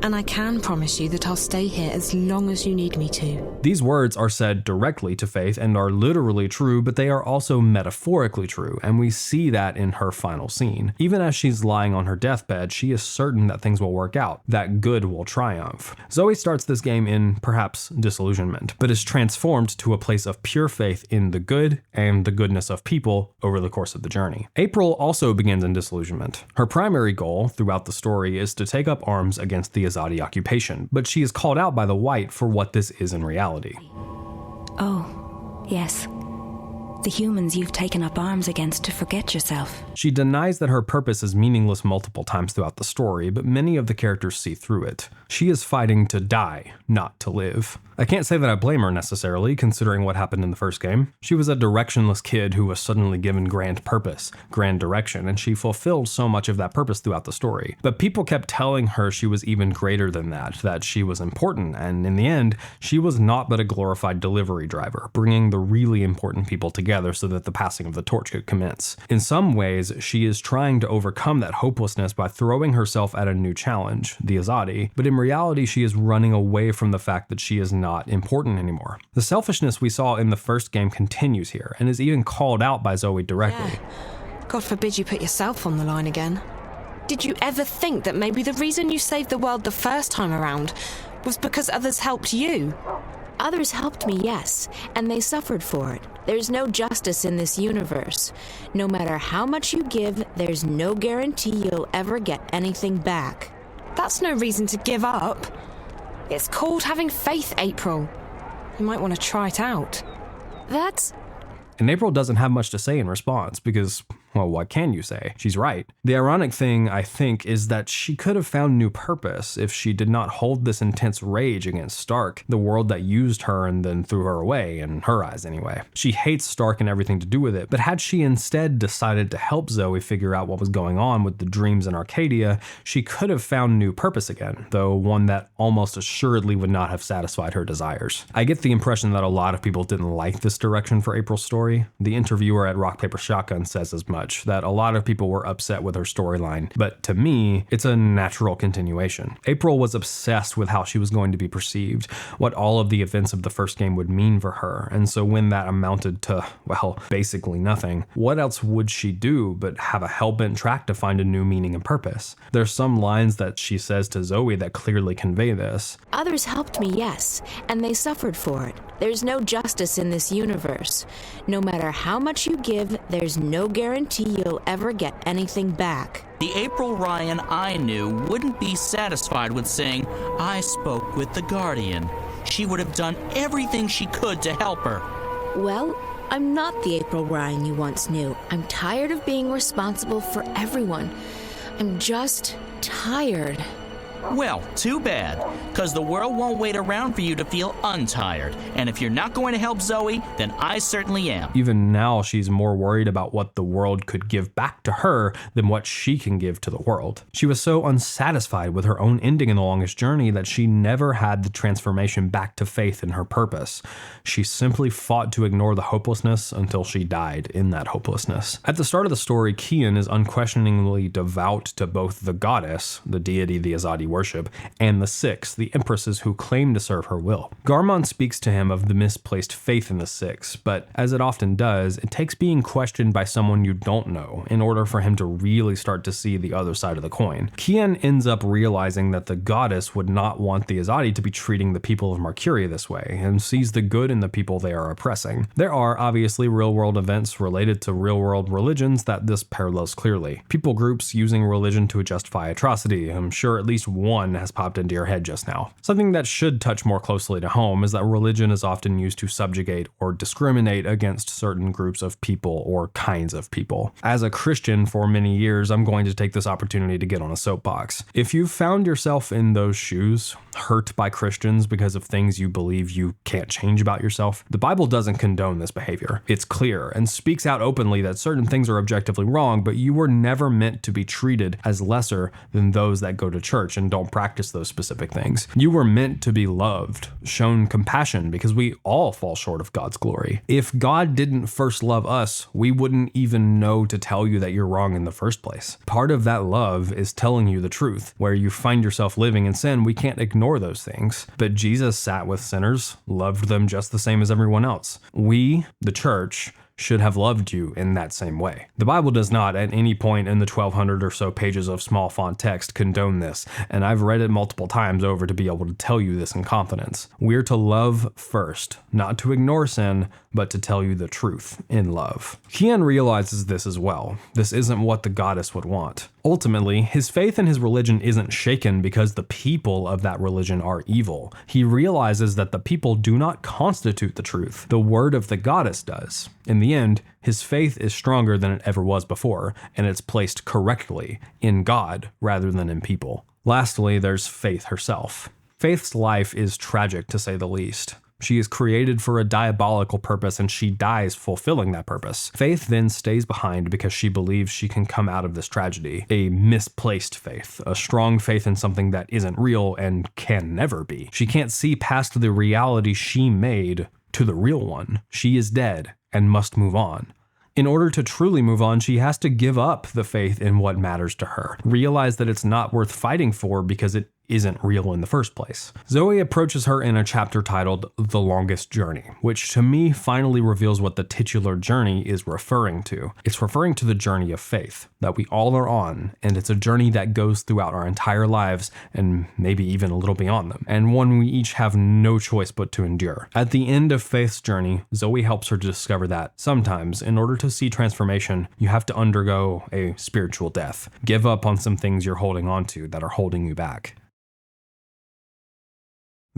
And I can promise you that I'll stay here as long as you need me to. These words are said directly to Faith and are literally true, but they are also metaphorically true, and we see that in her final scene. Even as she's lying on her deathbed, she is certain that things will work out, that good will triumph. Zoe starts this game in, perhaps, disillusionment, but is transformed to a place of pure faith in the good and the goodness of people over the course of the journey. April also begins in disillusionment. Her primary goal throughout the story is to take up arms against the Azadi occupation, but she is called out by the White for what this is in reality. Oh, yes. The humans you've taken up arms against to forget yourself. She denies that her purpose is meaningless multiple times throughout the story, but many of the characters see through it. She is fighting to die, not to live. I can't say that I blame her necessarily, considering what happened in the first game. She was a directionless kid who was suddenly given grand purpose, grand direction, and she fulfilled so much of that purpose throughout the story. But people kept telling her she was even greater than that she was important, and in the end, she was not but a glorified delivery driver, bringing the really important people together so that the passing of the torch could commence. In some ways, she is trying to overcome that hopelessness by throwing herself at a new challenge, the Azadi, but in reality, she is running away from the fact that she is not important anymore. The selfishness we saw in the first game continues here, and is even called out by Zoe directly. Yeah. God forbid you put yourself on the line again. Did you ever think that maybe the reason you saved the world the first time around was because others helped you? Others helped me, yes, and they suffered for it. There's no justice in this universe. No matter how much you give, there's no guarantee you'll ever get anything back. That's no reason to give up. It's called having faith, April. You might want to try it out. That's... And April doesn't have much to say in response because, Well, what can you say? She's right. The ironic thing, I think, is that she could have found new purpose if she did not hold this intense rage against Stark, the world that used her and then threw her away, in her eyes anyway. She hates Stark and everything to do with it, but had she instead decided to help Zoe figure out what was going on with the dreams in Arcadia, she could have found new purpose again, though one that almost assuredly would not have satisfied her desires. I get the impression that a lot of people didn't like this direction for April's story. The interviewer at Rock Paper Shotgun says as much, that a lot of people were upset with her storyline, but to me, it's a natural continuation. April was obsessed with how she was going to be perceived, what all of the events of the first game would mean for her, and so when that amounted to, well, basically nothing, what else would she do but have a hell-bent track to find a new meaning and purpose? There's some lines that she says to Zoe that clearly convey this. Others helped me, yes, and they suffered for it. There's no justice in this universe. No matter how much you give, there's no guarantee you'll ever get anything back. The April Ryan I knew wouldn't be satisfied with saying, I spoke with the Guardian. She would have done everything she could to help her. Well, I'm not the April Ryan you once knew. I'm tired of being responsible for everyone. I'm just tired. Well, too bad, because the world won't wait around for you to feel untired. And if you're not going to help Zoe, then I certainly am. Even now, she's more worried about what the world could give back to her than what she can give to the world. She was so unsatisfied with her own ending in The Longest Journey that she never had the transformation back to faith in her purpose. She simply fought to ignore the hopelessness until she died in that hopelessness. At the start of the story, Kian is unquestioningly devout to both the goddess, the deity the Azadi worship, and the Six, the empresses who claim to serve her will. Garmon speaks to him of the misplaced faith in the Six, but as it often does, it takes being questioned by someone you don't know in order for him to really start to see the other side of the coin. Kian ends up realizing that the goddess would not want the Azadi to be treating the people of Mercuria this way, and sees the good in the people they are oppressing. There are obviously real-world events related to real-world religions that this parallels clearly. People groups using religion to justify atrocity. I'm sure at least one has popped into your head just now. Something that should touch more closely to home is that religion is often used to subjugate or discriminate against certain groups of people or kinds of people. As a Christian for many years, I'm going to take this opportunity to get on a soapbox. If you've found yourself in those shoes, hurt by Christians because of things you believe you can't change about yourself, the Bible doesn't condone this behavior. It's clear and speaks out openly that certain things are objectively wrong, but you were never meant to be treated as lesser than those that go to church and don't practice those specific things. You were meant to be loved, shown compassion, because we all fall short of God's glory. If God didn't first love us, we wouldn't even know to tell you that you're wrong in the first place. Part of that love is telling you the truth. Where you find yourself living in sin, we can't ignore those things. But Jesus sat with sinners, loved them just the same as everyone else. We, the church, should have loved you in that same way. The Bible does not, at any point in the 1,200 or so pages of small font text, condone this, and I've read it multiple times over to be able to tell you this in confidence. We're to love first, not to ignore sin, but to tell you the truth in love. Kian realizes this as well. This isn't what the goddess would want. Ultimately, his faith in his religion isn't shaken because the people of that religion are evil. He realizes that the people do not constitute the truth. The word of the goddess does. In the end, his faith is stronger than it ever was before, and it's placed correctly in God rather than in people. Lastly, there's Faith herself. Faith's life is tragic, to say the least. She is created for a diabolical purpose and she dies fulfilling that purpose. Faith then stays behind because she believes she can come out of this tragedy. A misplaced faith, a strong faith in something that isn't real and can never be. She can't see past the reality she made to the real one. She is dead and must move on. In order to truly move on, she has to give up the faith in what matters to her. Realize that it's not worth fighting for because it isn't real in the first place. Zoe approaches her in a chapter titled The Longest Journey, which to me finally reveals what the titular journey is referring to. It's referring to the journey of faith that we all are on, and it's a journey that goes throughout our entire lives and maybe even a little beyond them, and one we each have no choice but to endure. At the end of Faith's journey, Zoe helps her to discover that sometimes, in order to see transformation, you have to undergo a spiritual death. Give up on some things you're holding on to that are holding you back.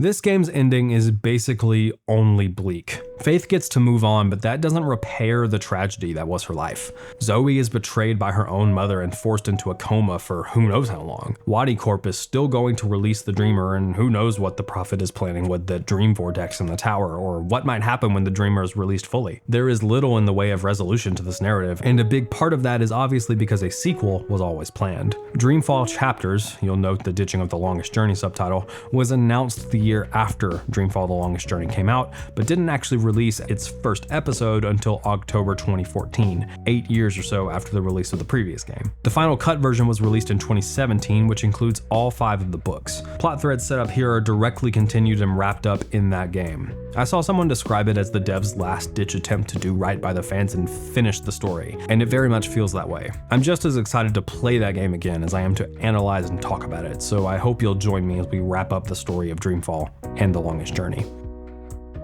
This game's ending is basically only bleak. Faith gets to move on, but that doesn't repair the tragedy that was her life. Zoe is betrayed by her own mother and forced into a coma for who knows how long. Wadi Corp is still going to release the Dreamer, and who knows what the Prophet is planning with the Dream Vortex in the tower, or what might happen when the Dreamer is released fully. There is little in the way of resolution to this narrative, and a big part of that is obviously because a sequel was always planned. Dreamfall Chapters, you'll note the ditching of the Longest Journey subtitle, was announced the year after Dreamfall The Longest Journey came out, but didn't actually release its first episode until October 2014, 8 years or so after the release of the previous game. The final cut version was released in 2017, which includes all 5 of the books. Plot threads set up here are directly continued and wrapped up in that game. I saw someone describe it as the devs' last-ditch attempt to do right by the fans and finish the story, and it very much feels that way. I'm just as excited to play that game again as I am to analyze and talk about it, so I hope you'll join me as we wrap up the story of Dreamfall and The Longest Journey.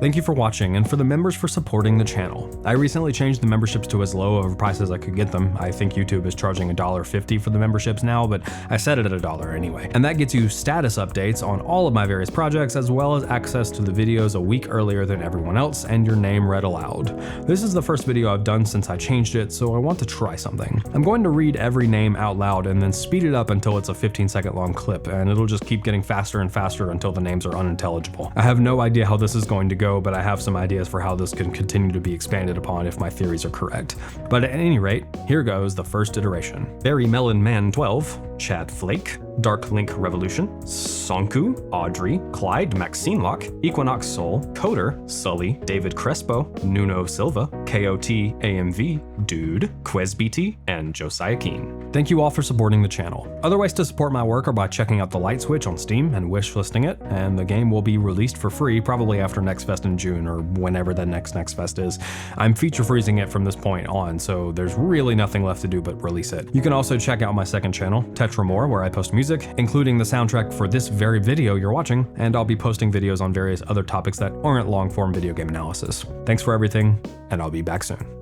Thank you for watching, and for the members for supporting the channel. I recently changed the memberships to as low of a price as I could get them. I think YouTube is charging $1.50 for the memberships now, but I set it at $1 anyway. And that gets you status updates on all of my various projects, as well as access to the videos a week earlier than everyone else, and your name read aloud. This is the first video I've done since I changed it, so I want to try something. I'm going to read every name out loud and then speed it up until it's a 15-second long clip, and it'll just keep getting faster and faster until the names are unintelligible. I have no idea how this is going to go, but I have some ideas for how this can continue to be expanded upon if my theories are correct. But at any rate, here goes the first iteration. Berry Melon Man 12, Chad Flake, Dark Link Revolution, Sonku, Audrey, Clyde Maxine Lock, Equinox Soul, Coder, Sully, David Crespo, Nuno Silva, KOT AMV, Dude, QuezBT, and Josiah Keen. Thank you all for supporting the channel. Other ways to support my work are by checking out the Light Switch on Steam and wishlisting it, and the game will be released for free probably after Next Fest in June or whenever the next Fest is. I'm feature freezing it from this point on, so there's really nothing left to do but release it. You can also check out my second channel, Tetramorre, where I post music, including the soundtrack for this very video you're watching, and I'll be posting videos on various other topics that aren't long-form video game analysis. Thanks for everything, and I'll be back soon.